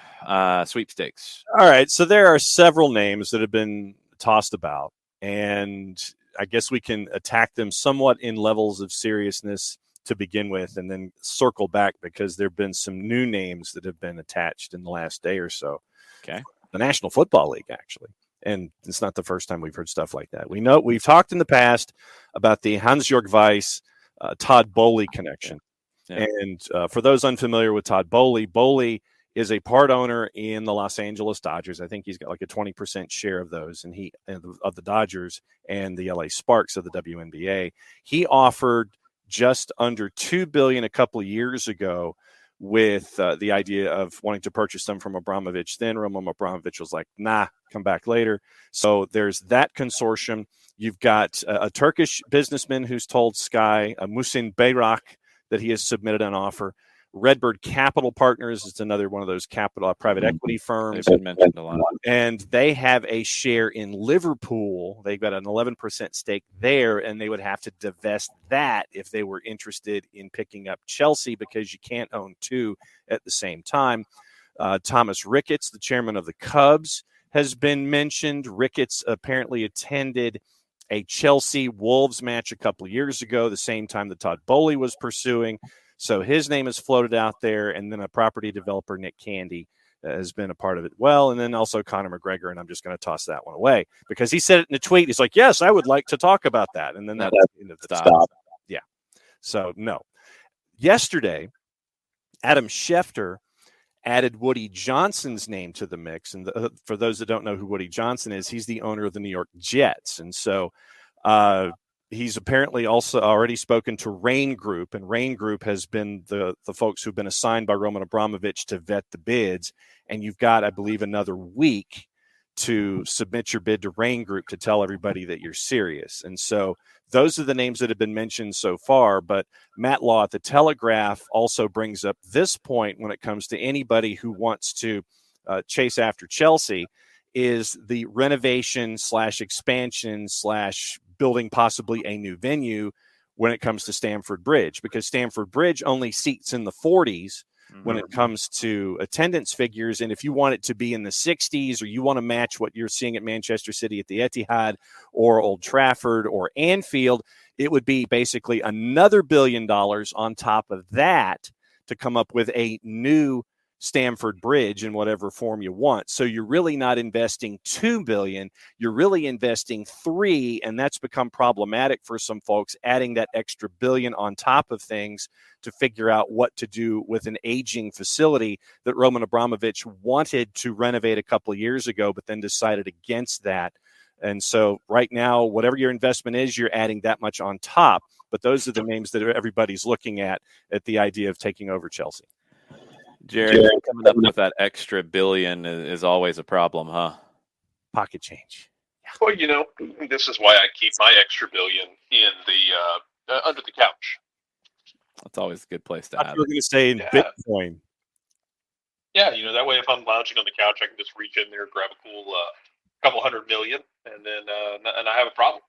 sweepstakes? All right, so there are several names that have been tossed about, and I guess we can attack them somewhat in levels of seriousness to begin with, and then circle back, because there have been some new names that have been attached in the last day or so. Okay. The National Football League, actually. And it's not the first time we've heard stuff like that. We know we've talked in the past about the Hans-Jörg Weiss, Todd Boehly connection. Yeah. And for those unfamiliar with Todd Boehly, Boehly is a part owner in the Los Angeles Dodgers. I think he's got like a 20% share of those, and of the Dodgers and the LA Sparks of the WNBA. He offered just under $2 billion a couple of years ago, with the idea of wanting to purchase them from Abramovich. Then Roman Abramovich was like, nah, come back later. So there's that consortium. You've got a Turkish businessman who's told Sky, Muhsin Bayrak, that he has submitted an offer. Redbird Capital Partners is another one of those capital private equity firms. They've been mentioned a lot. And they have a share in Liverpool. They've got an 11% stake there, and they would have to divest that if they were interested in picking up Chelsea, because you can't own two at the same time. Thomas Ricketts, the chairman of the Cubs, has been mentioned. Ricketts apparently attended a Chelsea Wolves match a couple of years ago, the same time that Todd Boehly was pursuing. So his name is floated out there, and then a property developer, Nick Candy, has been a part of it. Well, and then also Conor McGregor, and I'm just going to toss that one away because he said it in a tweet. He's like, yes, I would like to talk about that. And then that's the end of the stop. Yeah. So, no. Yesterday, Adam Schefter added Woody Johnson's name to the mix. And for those that don't know who Woody Johnson is, he's the owner of the New York Jets. And so he's apparently also already spoken to Rain Group, and Rain Group has been the folks who've been assigned by Roman Abramovich to vet the bids. And you've got, I believe, another week to submit your bid to Rain Group to tell everybody that you're serious. And so those are the names that have been mentioned so far. But Matt Law at the Telegraph also brings up this point when it comes to anybody who wants to chase after Chelsea is the renovation / expansion / building possibly a new venue when it comes to Stamford Bridge, because Stamford Bridge only seats in the 40s when it comes to attendance figures. And if you want it to be in the 60s, or you want to match what you're seeing at Manchester City at the Etihad or Old Trafford or Anfield, it would be basically another $1 billion on top of that to come up with a new Stamford Bridge in whatever form you want. So you're really not investing $2 billion, you're really investing $3 billion, and that's become problematic for some folks, adding that extra $1 billion on top of things to figure out what to do with an aging facility that Roman Abramovich wanted to renovate a couple of years ago, but then decided against that. And so right now, whatever your investment is, you're adding that much on top. But those are the names that everybody's looking at the idea of taking over Chelsea. Jared, coming up with that extra $1 billion is always a problem, huh? Pocket change. Yeah. Well, this is why I keep my extra $1 billion in the under the couch. That's always a good place to have. We're going to say in Bitcoin. Yeah, that way if I'm lounging on the couch, I can just reach in there, grab a cool couple $100 million, and then and I have a problem.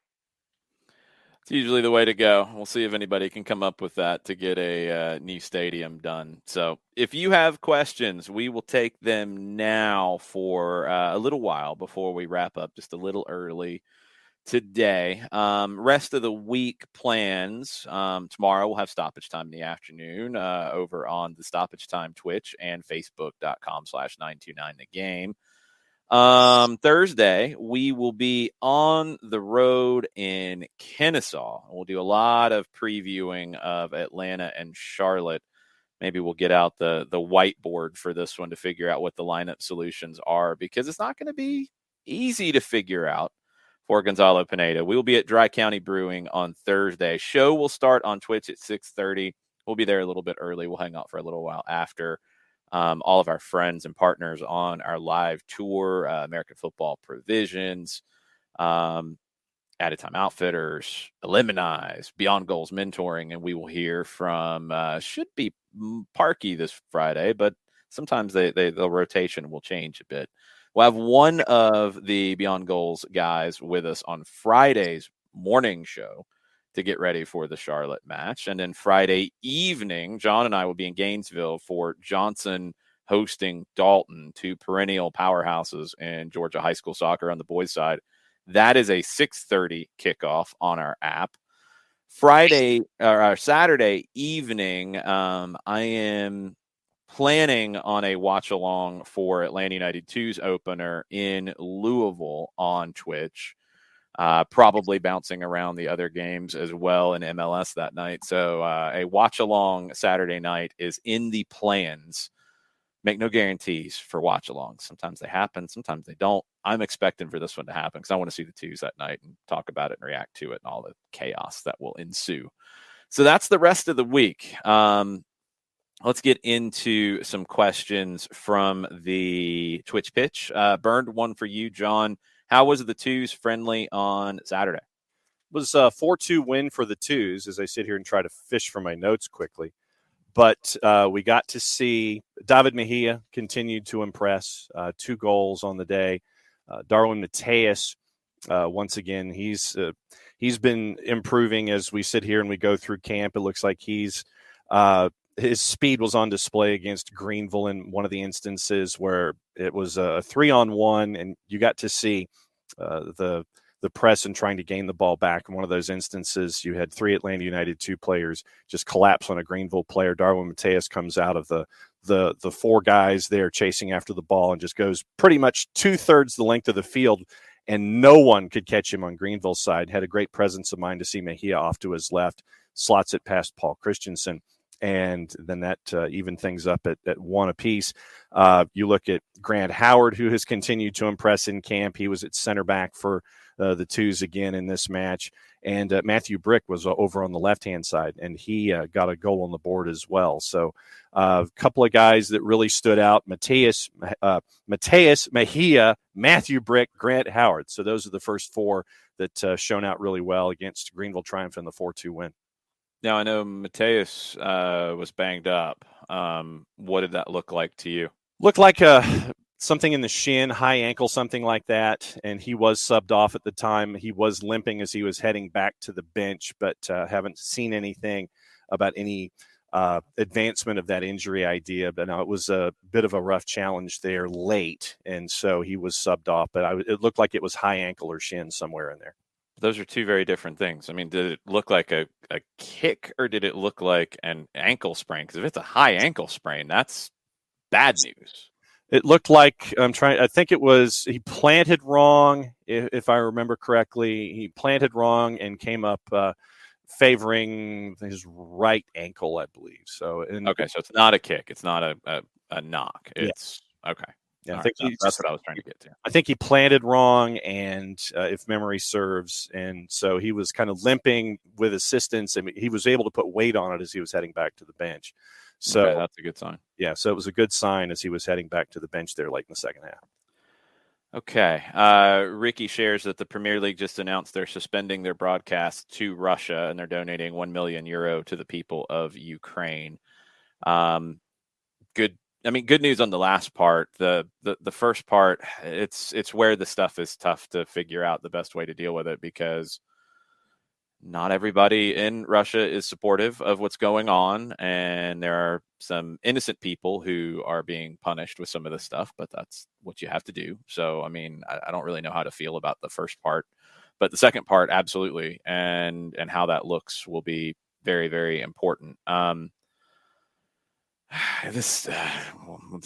It's usually the way to go. We'll see if anybody can come up with that to get a new stadium done. So if you have questions, we will take them now for a little while before we wrap up, just a little early today. Rest of the week plans. Tomorrow we'll have stoppage time in the afternoon over on the Stoppage Time Twitch and Facebook.com/929thegame. Thursday, we will be on the road in Kennesaw. We'll do a lot of previewing of Atlanta and Charlotte. Maybe we'll get out the whiteboard for this one to figure out what the lineup solutions are, because it's not going to be easy to figure out for Gonzalo Pineda. We will be at Dry County Brewing on Thursday. Show will start on Twitch at 6:30. We'll be there a little bit early. We'll hang out for a little while after. All of our friends and partners on our live tour, American Football Provisions, Added Time Outfitters, Eliminize, Beyond Goals Mentoring, and we will hear from, should be Parky this Friday, but sometimes the rotation will change a bit. We'll have one of the Beyond Goals guys with us on Friday's morning show to get ready for the Charlotte match. And then Friday evening, John and I will be in Gainesville for Johnson hosting Dalton, two perennial powerhouses in Georgia high school soccer on the boys' side. That is a 6:30 kickoff on our app. Saturday evening, I am planning on a watch along for Atlanta United 2's opener in Louisville on Twitch. Probably bouncing around the other games as well in MLS that night. So a watch along Saturday night is in the plans. Make no guarantees for watch alongs. Sometimes they happen, sometimes they don't. I'm expecting for this one to happen because I want to see the 2s that night and talk about it and react to it and all the chaos that will ensue. So that's the rest of the week. Let's get into some questions from the Twitch pitch. Burned one for you, John. How was the 2s friendly on Saturday? It was a 4-2 win for the 2s as I sit here and try to fish for my notes quickly. But we got to see David Mejia continued to impress. 2 goals on the day. Darwin Mateus, once again, he's been improving as we sit here and we go through camp. It looks like his speed was on display against Greenville in one of the instances where it was a 3-on-1, and you got to see the press and trying to gain the ball back. In one of those instances, you had 3 Atlanta United 2 players just collapse on a Greenville player. Darwin Mateus comes out of the 4 guys there chasing after the ball and just goes pretty much 2/3 the length of the field, and no one could catch him on Greenville's side. Had a great presence of mind to see Mejia off to his left, slots it past Paul Christensen, and then that evened things up at 1 apiece. You look at Grant Howard, who has continued to impress in camp. He was at center back for the Twos again in this match. And Matthew Brick was over on the left-hand side, and he got a goal on the board as well. So a couple of guys that really stood out: Mateus, Mejia, Matthew Brick, Grant Howard. So those are the first 4 that shown out really well against Greenville, triumphing the 4-2 win. Now, I know Mateus was banged up. What did that look like to you? Looked like something in the shin, high ankle, something like that. And he was subbed off at the time. He was limping as he was heading back to the bench, but haven't seen anything about any advancement of that injury idea. But no, it was a bit of a rough challenge there late. And so he was subbed off. But it looked like it was high ankle or shin somewhere in there. Those are 2 very different things. I mean, did it look like a kick, or did it look like an ankle sprain? Because if it's a high ankle sprain, that's bad news. It looked like I think it was he planted wrong, if I remember correctly. He planted wrong and came up favoring his right ankle, I believe. So okay, so it's not a kick. It's not a knock. It's okay. Yeah, I think that's what I was trying to get to. I think he planted wrong, and if memory serves, and so he was kind of limping with assistance, and he was able to put weight on it as he was heading back to the bench. So okay, that's a good sign. Yeah, so it was a good sign as he was heading back to the bench there late in the second half. Okay. Ricky shares that the Premier League just announced they're suspending their broadcast to Russia, and they're donating €1 million to the people of Ukraine. Good. I mean, good news on the last part. The first part, it's where the stuff is tough to figure out the best way to deal with it, because not everybody in Russia is supportive of what's going on, and there are some innocent people who are being punished with some of this stuff, but that's what you have to do. So, I mean, I don't really know how to feel about the first part, but the second part, absolutely, and how that looks will be very, very important. We'll just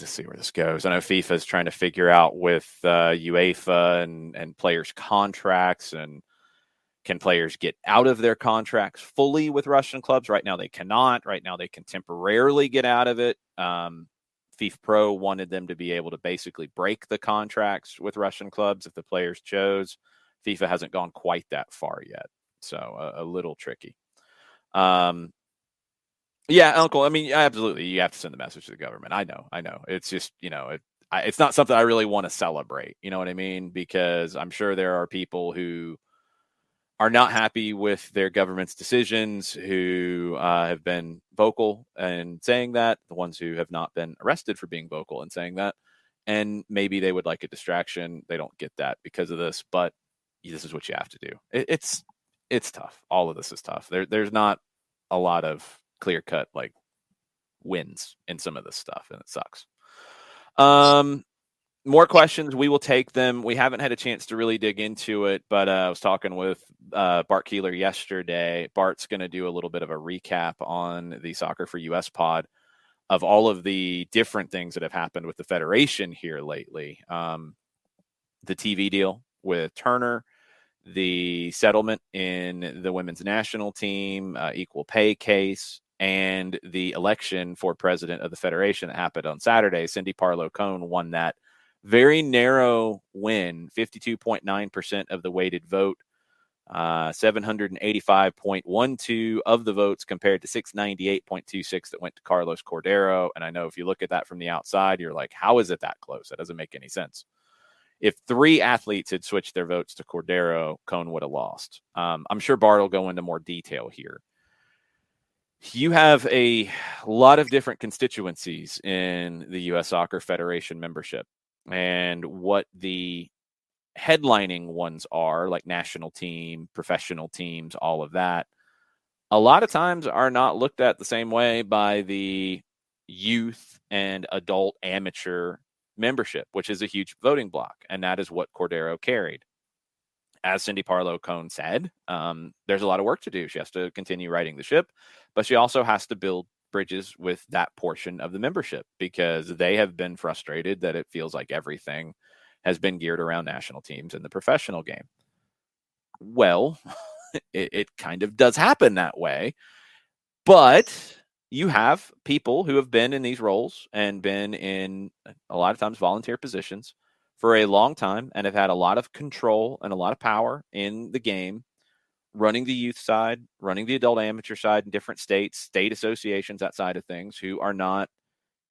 see where this goes. I know FIFA is trying to figure out with UEFA and players' contracts, and can players get out of their contracts fully with Russian clubs? Right now they cannot. Right now they can temporarily get out of it. FIFA Pro wanted them to be able to basically break the contracts with Russian clubs if the players chose. FIFA hasn't gone quite that far yet, so a little tricky. Yeah, Uncle, I mean, absolutely, you have to send the message to the government. I know. It's just, it's not something I really want to celebrate. You know what I mean? Because I'm sure there are people who are not happy with their government's decisions, who have been vocal and saying that, the ones who have not been arrested for being vocal and saying that, and maybe they would like a distraction. They don't get that because of this, but this is what you have to do. It's tough. All of this is tough. There's not a lot of clear-cut like wins in some of this stuff, and it sucks. More questions, we will take them. We haven't had a chance to really dig into it, but I was talking with Bart Keeler yesterday. Bart's going to do a little bit of a recap on the Soccer for US pod of all of the different things that have happened with the Federation here lately. The TV deal with Turner, the settlement in the women's national team, equal pay case, and the election for president of the Federation that happened on Saturday. Cindy Parlow-Cone won that very narrow win, 52.9% of the weighted vote, 785.12 of the votes compared to 698.26 that went to Carlos Cordero. And I know if you look at that from the outside, you're like, how is it that close? That doesn't make any sense. If 3 athletes had switched their votes to Cordero, Cone would have lost. I'm sure Bart will go into more detail here. You have a lot of different constituencies in the U.S. Soccer Federation membership, and what the headlining ones are, like national team, professional teams, all of that, a lot of times are not looked at the same way by the youth and adult amateur membership, which is a huge voting block. And that is what Cordero carried. As Cindy Parlow-Cone said, there's a lot of work to do. She has to continue righting the ship, but she also has to build bridges with that portion of the membership, because they have been frustrated that it feels like everything has been geared around national teams in the professional game. Well, it kind of does happen that way, but you have people who have been in these roles and been in a lot of times volunteer positions for a long time and have had a lot of control and a lot of power in the game, running the youth side, running the adult amateur side in different states, state associations, that side of things, who are not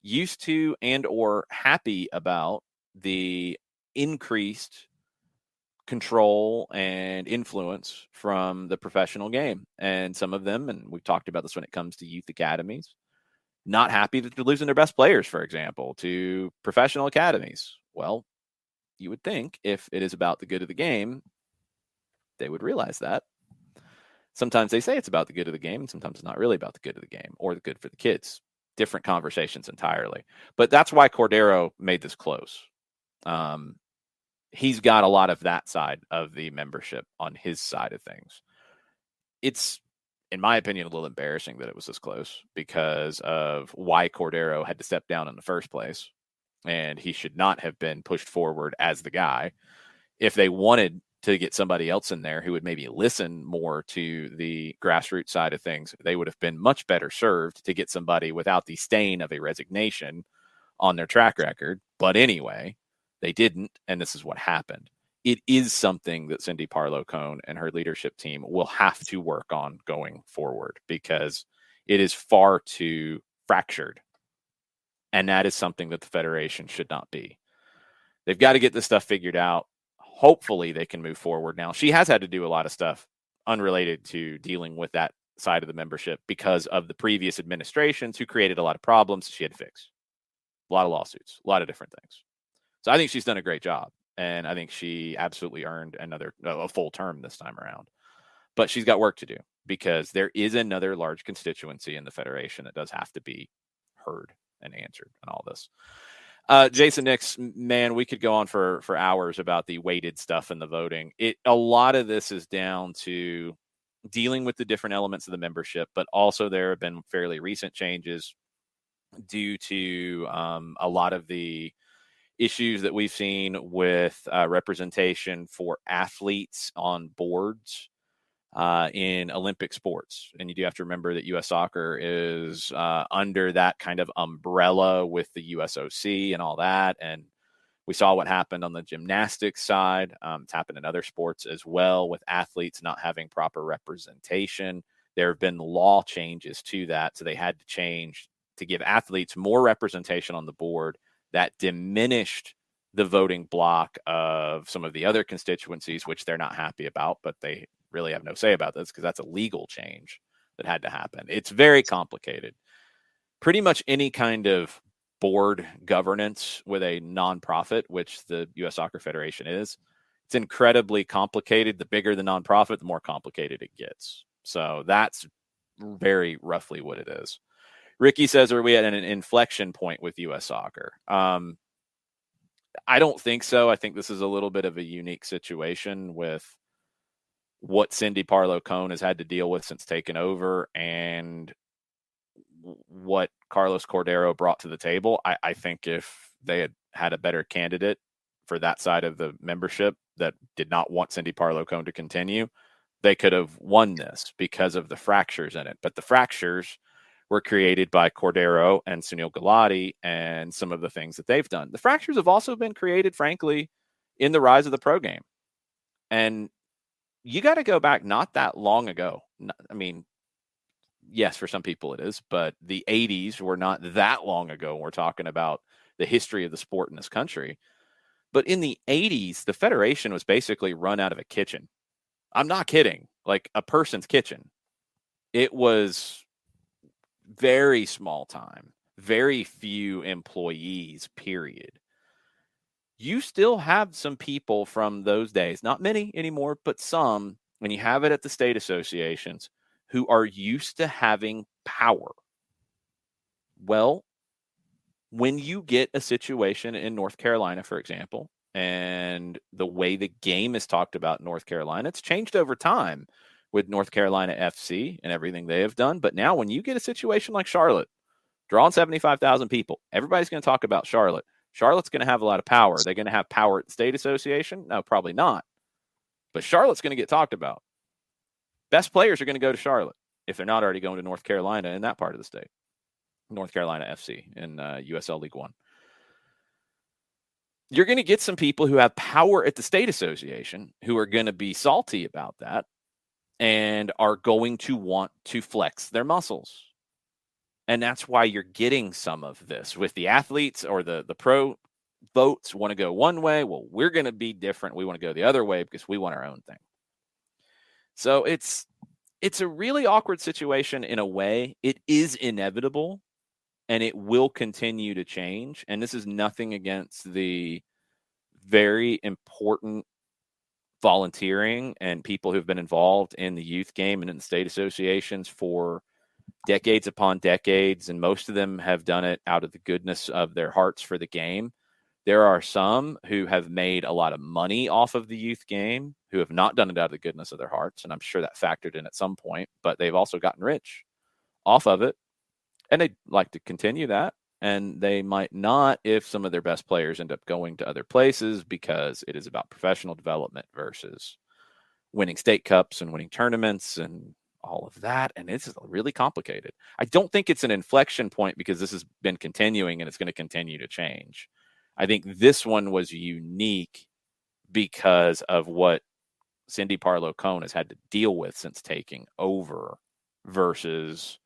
used to and or happy about the increased control and influence from the professional game. And some of them, and we've talked about this when it comes to youth academies, not happy that they're losing their best players, for example, to professional academies. Well, you would think if it is about the good of the game, they would realize that. Sometimes they say it's about the good of the game, and sometimes it's not really about the good of the game or the good for the kids. Different conversations entirely. But that's why Cordero made this close. He's got a lot of that side of the membership on his side of things. It's, in my opinion, a little embarrassing that it was this close because of why Cordero had to step down in the first place. And he should not have been pushed forward as the guy. If they wanted to get somebody else in there who would maybe listen more to the grassroots side of things, they would have been much better served to get somebody without the stain of a resignation on their track record. But anyway, they didn't, and this is what happened. It is something that Cindy Parlow-Cone and her leadership team will have to work on going forward, because it is far too fractured. And that is something that the Federation should not be. They've got to get this stuff figured out. Hopefully they can move forward now. She has had to do a lot of stuff unrelated to dealing with that side of the membership because of the previous administrations who created a lot of problems she had to fix. A lot of lawsuits, a lot of different things. So I think she's done a great job, and I think she absolutely earned a full term this time around. But she's got work to do, because there is another large constituency in the Federation that does have to be heard and answered and all this. Jason Nix, man, we could go on for hours about the weighted stuff and the voting. A lot of this is down to dealing with the different elements of the membership, but also there have been fairly recent changes due to a lot of the issues that we've seen with representation for athletes on boards in Olympic sports. And you do have to remember that U.S. Soccer is under that kind of umbrella with the USOC and all that. And we saw what happened on the gymnastics side. It's happened in other sports as well, with athletes not having proper representation. There have been law changes to that. So they had to change to give athletes more representation on the board. That diminished the voting block of some of the other constituencies, which they're not happy about, but they really have no say about this because that's a legal change that had to happen. It's very complicated. Pretty much any kind of board governance with a nonprofit, which the U.S. Soccer Federation is, it's incredibly complicated. The bigger the nonprofit, the more complicated it gets. So that's very roughly what it is. Ricky says, are we at an inflection point with U.S. Soccer? I don't think so. I think this is a little bit of a unique situation with what Cindy Parlow-Cone has had to deal with since taking over and what Carlos Cordero brought to the table. I think if they had had a better candidate for that side of the membership that did not want Cindy Parlow-Cone to continue, they could have won this because of the fractures in it. But the fractures were created by Cordero and Sunil Gulati and some of the things that they've done. The fractures have also been created, frankly, in the rise of the pro game. And you got to go back not that long ago. I mean, yes, for some people it is, but the 80s were not that long ago. We're talking about the history of the sport in this country. But in the 80s, the Federation was basically run out of a kitchen. I'm not kidding. Like a person's kitchen. It was very small time, very few employees, period. You still have some people from those days, not many anymore, but some, when you have it at the state associations, who are used to having power. Well, when you get a situation in North Carolina, for example, and the way the game is talked about in North Carolina, it's changed over time with North Carolina FC and everything they have done. But now when you get a situation like Charlotte, drawing 75,000 people, everybody's going to talk about Charlotte. Charlotte's going to have a lot of power. They're going to have power at the state association? No, probably not. But Charlotte's going to get talked about. Best players are going to go to Charlotte if they're not already going to North Carolina in that part of the state. North Carolina FC in USL League One. You're going to get some people who have power at the state association who are going to be salty about that and are going to want to flex their muscles. And that's why you're getting some of this with the athletes, or the pro votes want to go one way. Well, we're going to be different. We want to go the other way because we want our own thing. So it's a really awkward situation in a way. It is inevitable and it will continue to change. And this is nothing against the very important volunteering and people who've been involved in the youth game and in the state associations for decades upon decades, and most of them have done it out of the goodness of their hearts for the game. There are some who have made a lot of money off of the youth game who have not done it out of the goodness of their hearts, and I'm sure that factored in at some point, but they've also gotten rich off of it, and they'd like to continue that, and they might not if some of their best players end up going to other places, because it is about professional development versus winning state cups and winning tournaments and all of that. And it's really complicated. I don't think it's an inflection point because this has been continuing and it's going to continue to change. I think this one was unique because of what Cindy Parlow-Cone has had to deal with since taking over versus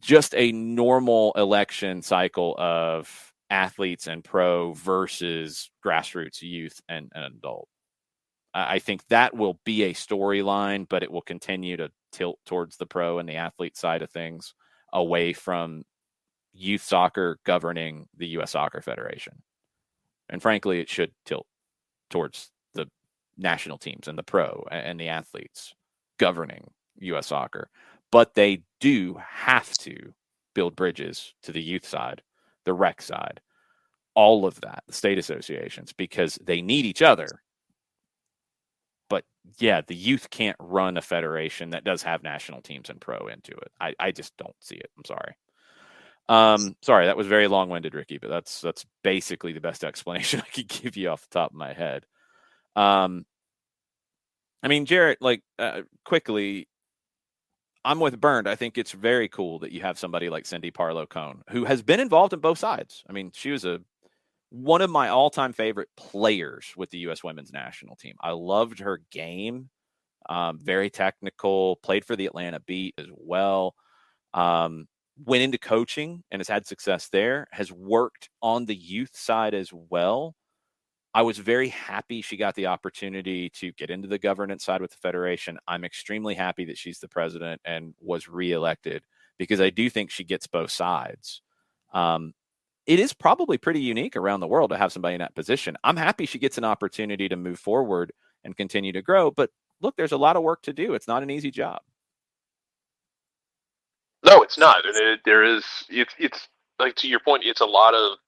just a normal election cycle of athletes and pro versus grassroots youth and adult. I think that will be a storyline, but it will continue to tilt towards the pro and the athlete side of things, away from youth soccer governing the U.S. Soccer Federation. And frankly, it should tilt towards the national teams and the pro and the athletes governing U.S. soccer. But they do have to build bridges to the youth side, the rec side, all of that, the state associations, because they need each other. But yeah, the youth can't run a federation that does have national teams and pro into it. I just don't see it. I'm sorry. Sorry, that was very long-winded, Ricky, but that's basically the best explanation I could give you off the top of my head. I mean, Jarrett, quickly, I'm with Bernd. I think it's very cool that you have somebody like Cindy Parlow-Cone, who has been involved in both sides. I mean, she was one of my all-time favorite players with the U.S. women's national team. I loved her game. Very technical, played for the Atlanta Beat as well. Went into coaching and has had success there, has worked on the youth side as well. I was very happy she got the opportunity to get into the governance side with the federation. I'm extremely happy that she's the president and was reelected, because I do think she gets both sides. It is probably pretty unique around the world to have somebody in that position. I'm happy she gets an opportunity to move forward and continue to grow. But look, there's a lot of work to do. It's not an easy job. No, it's not. And it's like, to your point, it's a lot of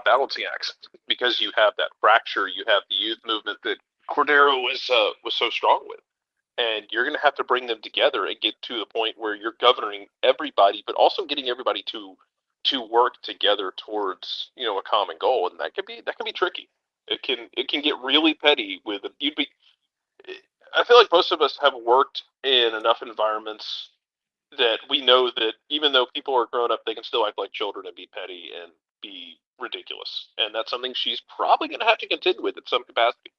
balancing acts, because you have that fracture, you have the youth movement that Cordero was so strong with, and you're going to have to bring them together and get to the point where you're governing everybody, but also getting everybody to work together towards, a common goal, and that can be tricky. It can get really petty with I feel like most of us have worked in enough environments that we know that even though people are grown up, they can still act like children and be petty and be ridiculous. And that's something she's probably going to have to contend with in some capacity.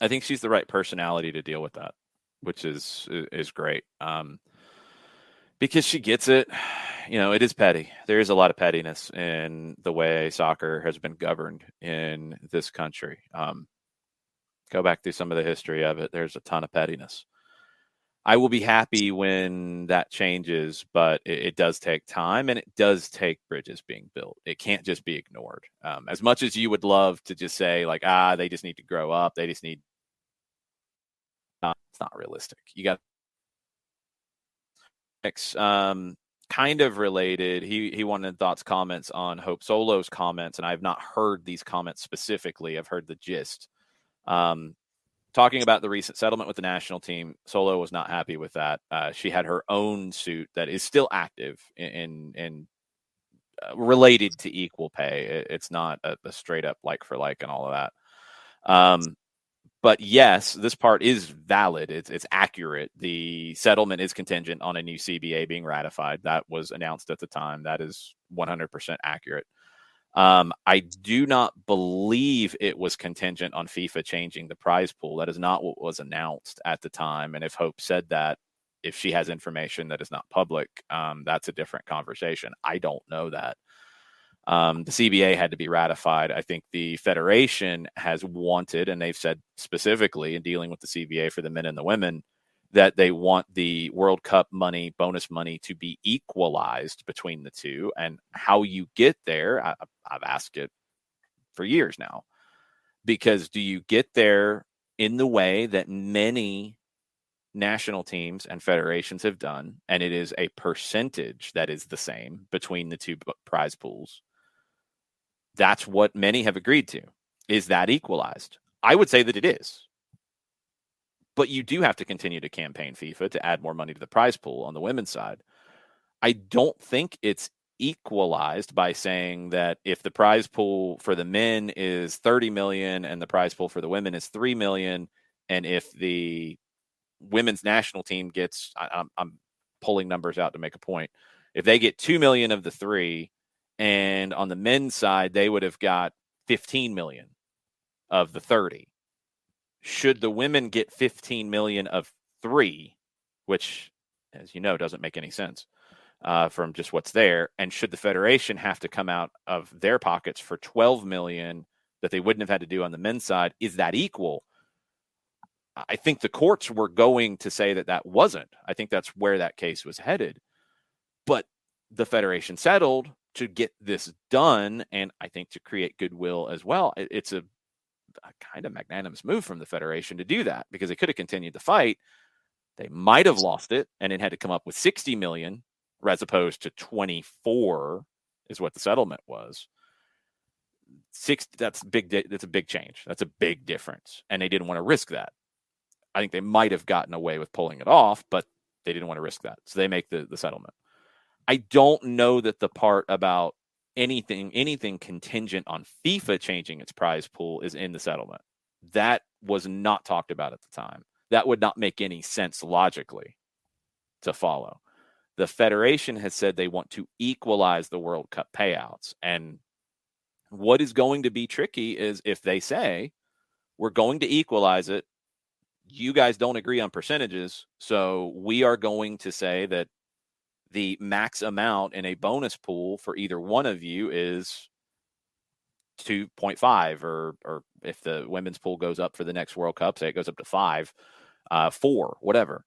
I think she's the right personality to deal with that, which is great. Because she gets it. It is petty. There is a lot of pettiness in the way soccer has been governed in this country. Go back through some of the history of it. There's a ton of pettiness. I will be happy when that changes, but it does take time, and it does take bridges being built. It can't just be ignored. As much as you would love to just say, like, they just need to grow up. They just need. It's not realistic. You got next. Kind of related. He wanted thoughts, comments on Hope Solo's comments, and I have not heard these comments specifically. I've heard the gist. Talking about the recent settlement with the national team, Solo was not happy with that. She had her own suit that is still active in related to equal pay. It's not a straight up like for like and all of that. But yes, this part is valid. It's accurate. The settlement is contingent on a new CBA being ratified. That was announced at the time. That is 100% accurate. I do not believe it was contingent on FIFA changing the prize pool. That is not what was announced at the time. And if Hope said that, if she has information that is not public, that's a different conversation. I don't know that. The CBA had to be ratified. I think the Federation has wanted, and they've said specifically in dealing with the CBA for the men and the women, that they want the World Cup money, bonus money, to be equalized between the two. And how you get there, I've asked it for years now. Because do you get there in the way that many national teams and federations have done, and it is a percentage that is the same between the two prize pools? That's what many have agreed to. Is that equalized? I would say that it is. But you do have to continue to campaign FIFA to add more money to the prize pool on the women's side. I don't think it's equalized by saying that if the prize pool for the men is 30 million and the prize pool for the women is 3 million, and if the women's national team gets, I'm pulling numbers out to make a point, if they get 2 million of the 3, and on the men's side, they would have got 15 million of the 30. Should the women get 15 million of 3, which, as you know, doesn't make any sense from just what's there, and should the Federation have to come out of their pockets for 12 million that they wouldn't have had to do on the men's side, is that equal? I think the courts were going to say that that wasn't. I think that's where that case was headed. But the Federation settled to get this done, and I think to create goodwill as well. It's a kind of magnanimous move from the Federation to do that, because they could have continued the fight. They might have lost it and it had to come up with 60 million as opposed to 24 is what the settlement was. That's big. That's a big change. That's a big difference. And they didn't want to risk that. I think they might have gotten away with pulling it off, but they didn't want to risk that. So they make the settlement. I don't know that the part about anything contingent on FIFA changing its prize pool is in the settlement. That was not talked about at the time. That would not make any sense logically to follow. The Federation has said they want to equalize the World Cup payouts. And what is going to be tricky is if they say, we're going to equalize it, you guys don't agree on percentages, so we are going to say that the max amount in a bonus pool for either one of you is 2.5, or if the women's pool goes up for the next World Cup, say it goes up to 5, 4, whatever.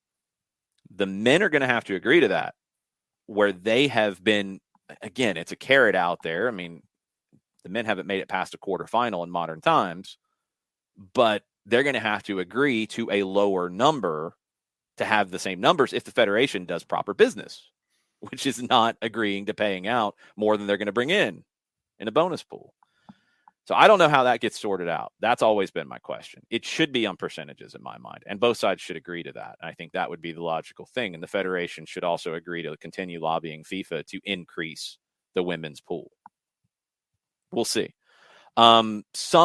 The men are going to have to agree to that, where they have been, again, it's a carrot out there. I mean, the men haven't made it past a quarterfinal in modern times, but they're going to have to agree to a lower number to have the same numbers if the Federation does proper business, which is not agreeing to paying out more than they're going to bring in a bonus pool. So I don't know how that gets sorted out. That's always been my question. It should be on percentages in my mind, and both sides should agree to that. And I think that would be the logical thing. And the Federation should also agree to continue lobbying FIFA to increase the women's pool. We'll see. Some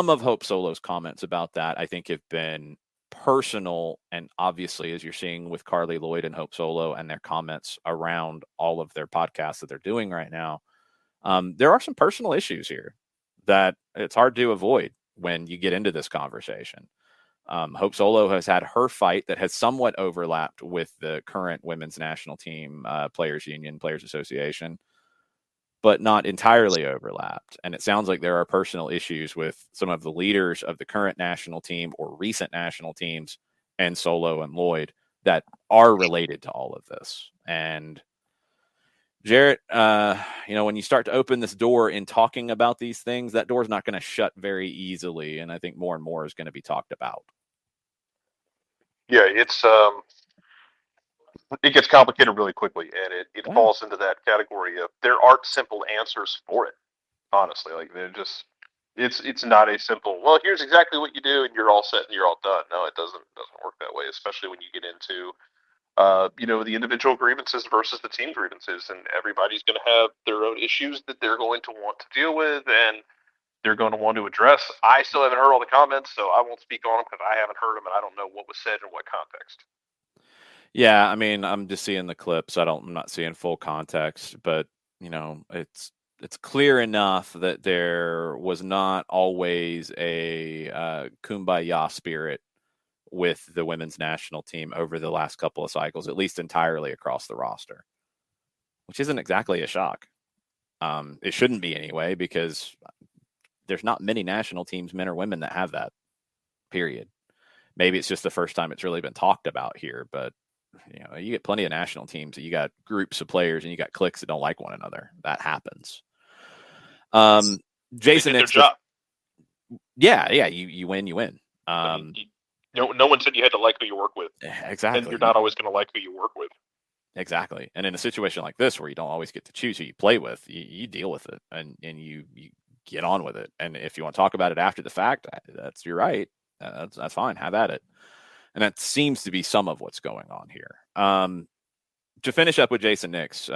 of Hope Solo's comments about that, I think, have been personal, and obviously, as you're seeing with Carly Lloyd and Hope Solo and their comments around all of their podcasts that they're doing right now, there are some personal issues here that it's hard to avoid when you get into this conversation. Hope Solo has had her fight that has somewhat overlapped with the current women's national team players union, players association, but not entirely overlapped. And it sounds like there are personal issues with some of the leaders of the current national team or recent national teams and Solo and Lloyd that are related to all of this. And Jarrett, when you start to open this door in talking about these things, that door is not going to shut very easily. And I think more and more is going to be talked about. Yeah, it gets complicated really quickly, and it falls into that category of there aren't simple answers for it. Honestly, like they're just it's not a simple. Well, here's exactly what you do, and you're all set and you're all done. No, it doesn't work that way. Especially when you get into the individual grievances versus the team grievances, and everybody's going to have their own issues that they're going to want to deal with, and they're going to want to address. I still haven't heard all the comments, so I won't speak on them because I haven't heard them, and I don't know what was said in what context. Yeah, I mean, I'm just seeing the clips. I'm not seeing full context, but it's clear enough that there was not always a kumbaya spirit with the women's national team over the last couple of cycles, at least entirely across the roster, which isn't exactly a shock. It shouldn't be anyway, because there's not many national teams, men or women, that have that, period. Maybe it's just the first time it's really been talked about here, but you get plenty of national teams that you got groups of players and you got cliques that don't like one another. That happens. Jason, they did their job. Yeah, you win. No one said you had to like who you work with. Exactly. And you're not always going to like who you work with. Exactly. And in a situation like this, where you don't always get to choose who you play with, you deal with it and you get on with it. And if you want to talk about it after the fact, you're right. That's fine. Have at it. And that seems to be some of what's going on here. To finish up with Jason Nix,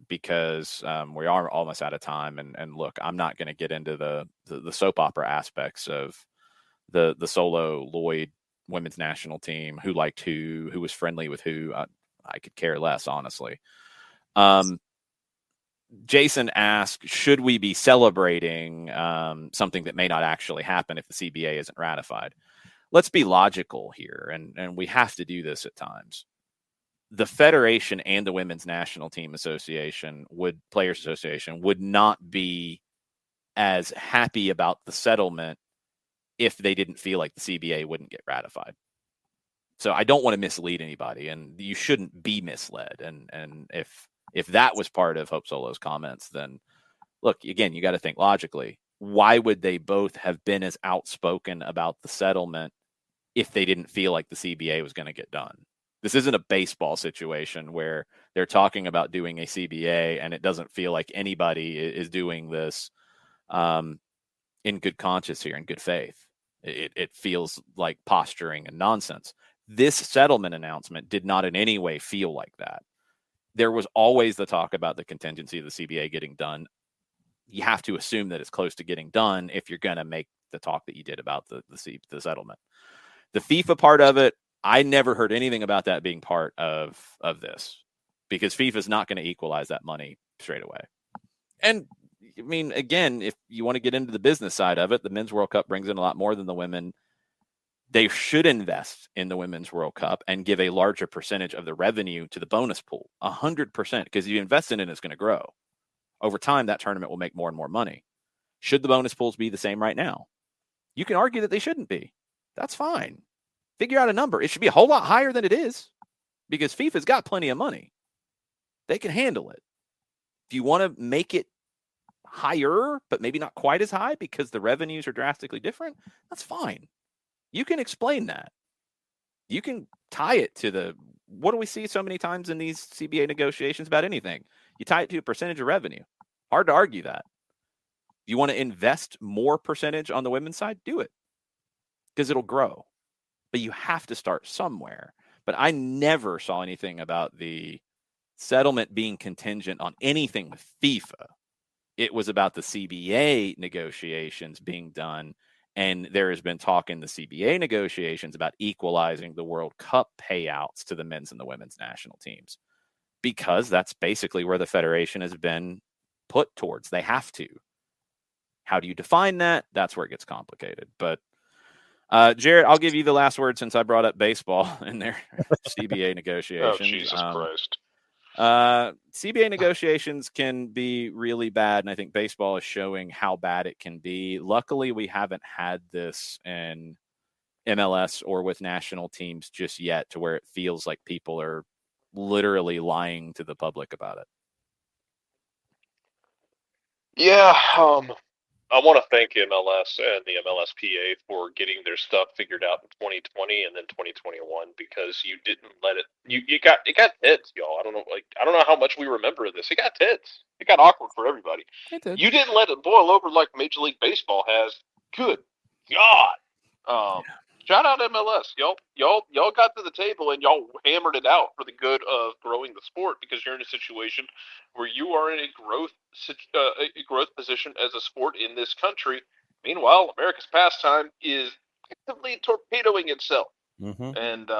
because we are almost out of time. And look, I'm not going to get into the soap opera aspects of the solo Lloyd women's national team, who liked who was friendly with who. I could care less, honestly. Jason asked, should we be celebrating something that may not actually happen if the CBA isn't ratified? Let's be logical here, and we have to do this at times. The Federation and the Women's National Team Association, Players Association, would not be as happy about the settlement if they didn't feel like the CBA wouldn't get ratified. So I don't want to mislead anybody, and you shouldn't be misled. And if that was part of Hope Solo's comments, then look, again, you got to think logically. Why would they both have been as outspoken about the settlement if they didn't feel like the CBA was going to get done? This isn't a baseball situation where they're talking about doing a CBA and it doesn't feel like anybody is doing this in good conscience here, in good faith. It feels like posturing and nonsense. This settlement announcement did not in any way feel like that. There was always the talk about the contingency of the CBA getting done. You have to assume that it's close to getting done if you're going to make the talk that you did about the settlement. The FIFA part of it, I never heard anything about that being part of this, because FIFA is not going to equalize that money straight away. And I mean, again, if you want to get into the business side of it, the Men's World Cup brings in a lot more than the women. They should invest in the Women's World Cup and give a larger percentage of the revenue to the bonus pool, 100%, because if you invest in it, it's going to grow. Over time, that tournament will make more and more money. Should the bonus pools be the same right now? You can argue that they shouldn't be. That's fine. Figure out a number. It should be a whole lot higher than it is, because FIFA's got plenty of money. They can handle it. If you want to make it higher, but maybe not quite as high because the revenues are drastically different, that's fine. You can explain that. You can tie it to what do we see so many times in these CBA negotiations about anything? You tie it to a percentage of revenue. Hard to argue that. You want to invest more percentage on the women's side? Do it, because it'll grow. But you have to start somewhere. But I never saw anything about the settlement being contingent on anything with FIFA. It was about the CBA negotiations being done. And there has been talk in the CBA negotiations about equalizing the World Cup payouts to the men's and the women's national teams, because that's basically where the federation has been put towards. They have to. How do you define that? That's where it gets complicated. But Jarrett, I'll give you the last word since I brought up baseball in their CBA negotiations. Oh, Jesus Christ. CBA negotiations can be really bad, and I think baseball is showing how bad it can be. Luckily, we haven't had this in MLS or with national teams just yet, to where it feels like people are literally lying to the public about it. Yeah, I want to thank MLS and the MLSPA for getting their stuff figured out in 2020 and then 2021, because you didn't let it. It got tense, y'all. I don't know how much we remember of this. It got tense. It got awkward for everybody. It did. You didn't let it boil over like Major League Baseball has. Good God. Shout out MLS. Y'all got to the table and y'all hammered it out for the good of growing the sport, because you're in a situation where you are in a growth position as a sport in this country. Meanwhile, America's pastime is actively torpedoing itself. Mm-hmm. And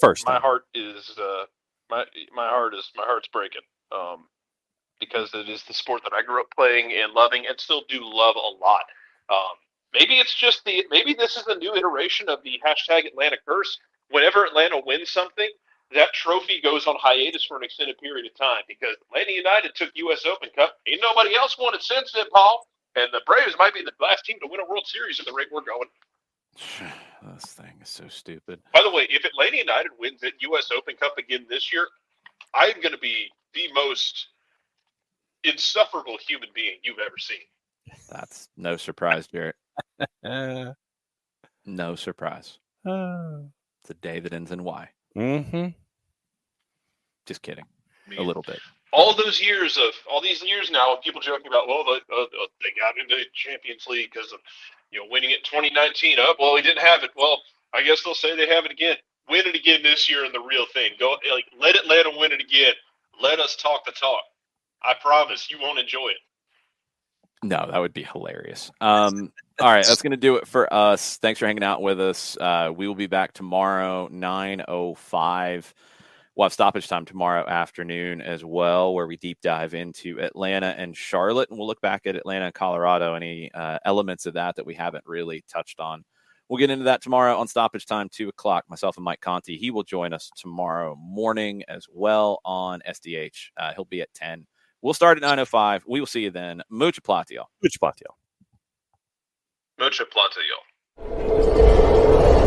First my time. heart is my heart's breaking. Because it is the sport that I grew up playing and loving, and still do love a lot. Maybe this is a new iteration of the #Atlanta curse. Whenever Atlanta wins something, that trophy goes on hiatus for an extended period of time, because Atlanta United took U.S. Open Cup. Ain't nobody else won it since then, Paul. And the Braves might be the last team to win a World Series at the rate we're going. This thing is so stupid. By the way, if Atlanta United wins the U.S. Open Cup again this year, I'm going to be the most insufferable human being you've ever seen. That's no surprise, Jarrett. No surprise. It's a day that ends in Y. Mm-hmm. Just kidding. A little bit. All these years now of people joking about, well, they got into the Champions League because of winning it in 2019. Oh, well, we didn't have it. Well, I guess they'll say they have it again. Win it again this year, and the real thing. Let them win it again. Let us talk the talk. I promise you won't enjoy it. No, that would be hilarious. All right, that's going to do it for us. Thanks for hanging out with us. We will be back tomorrow, 9:05. We'll have stoppage time tomorrow afternoon as well, where we deep dive into Atlanta and Charlotte, and we'll look back at Atlanta and Colorado, any elements of that we haven't really touched on. We'll get into that tomorrow on stoppage time, 2 o'clock. Myself and Mike Conti. He will join us tomorrow morning as well on SDH. He'll be at 10. We'll start at 9:05. We will see you then. Mucha plata, y'all. Mucha plata, y'all. Mucha plata, y'all.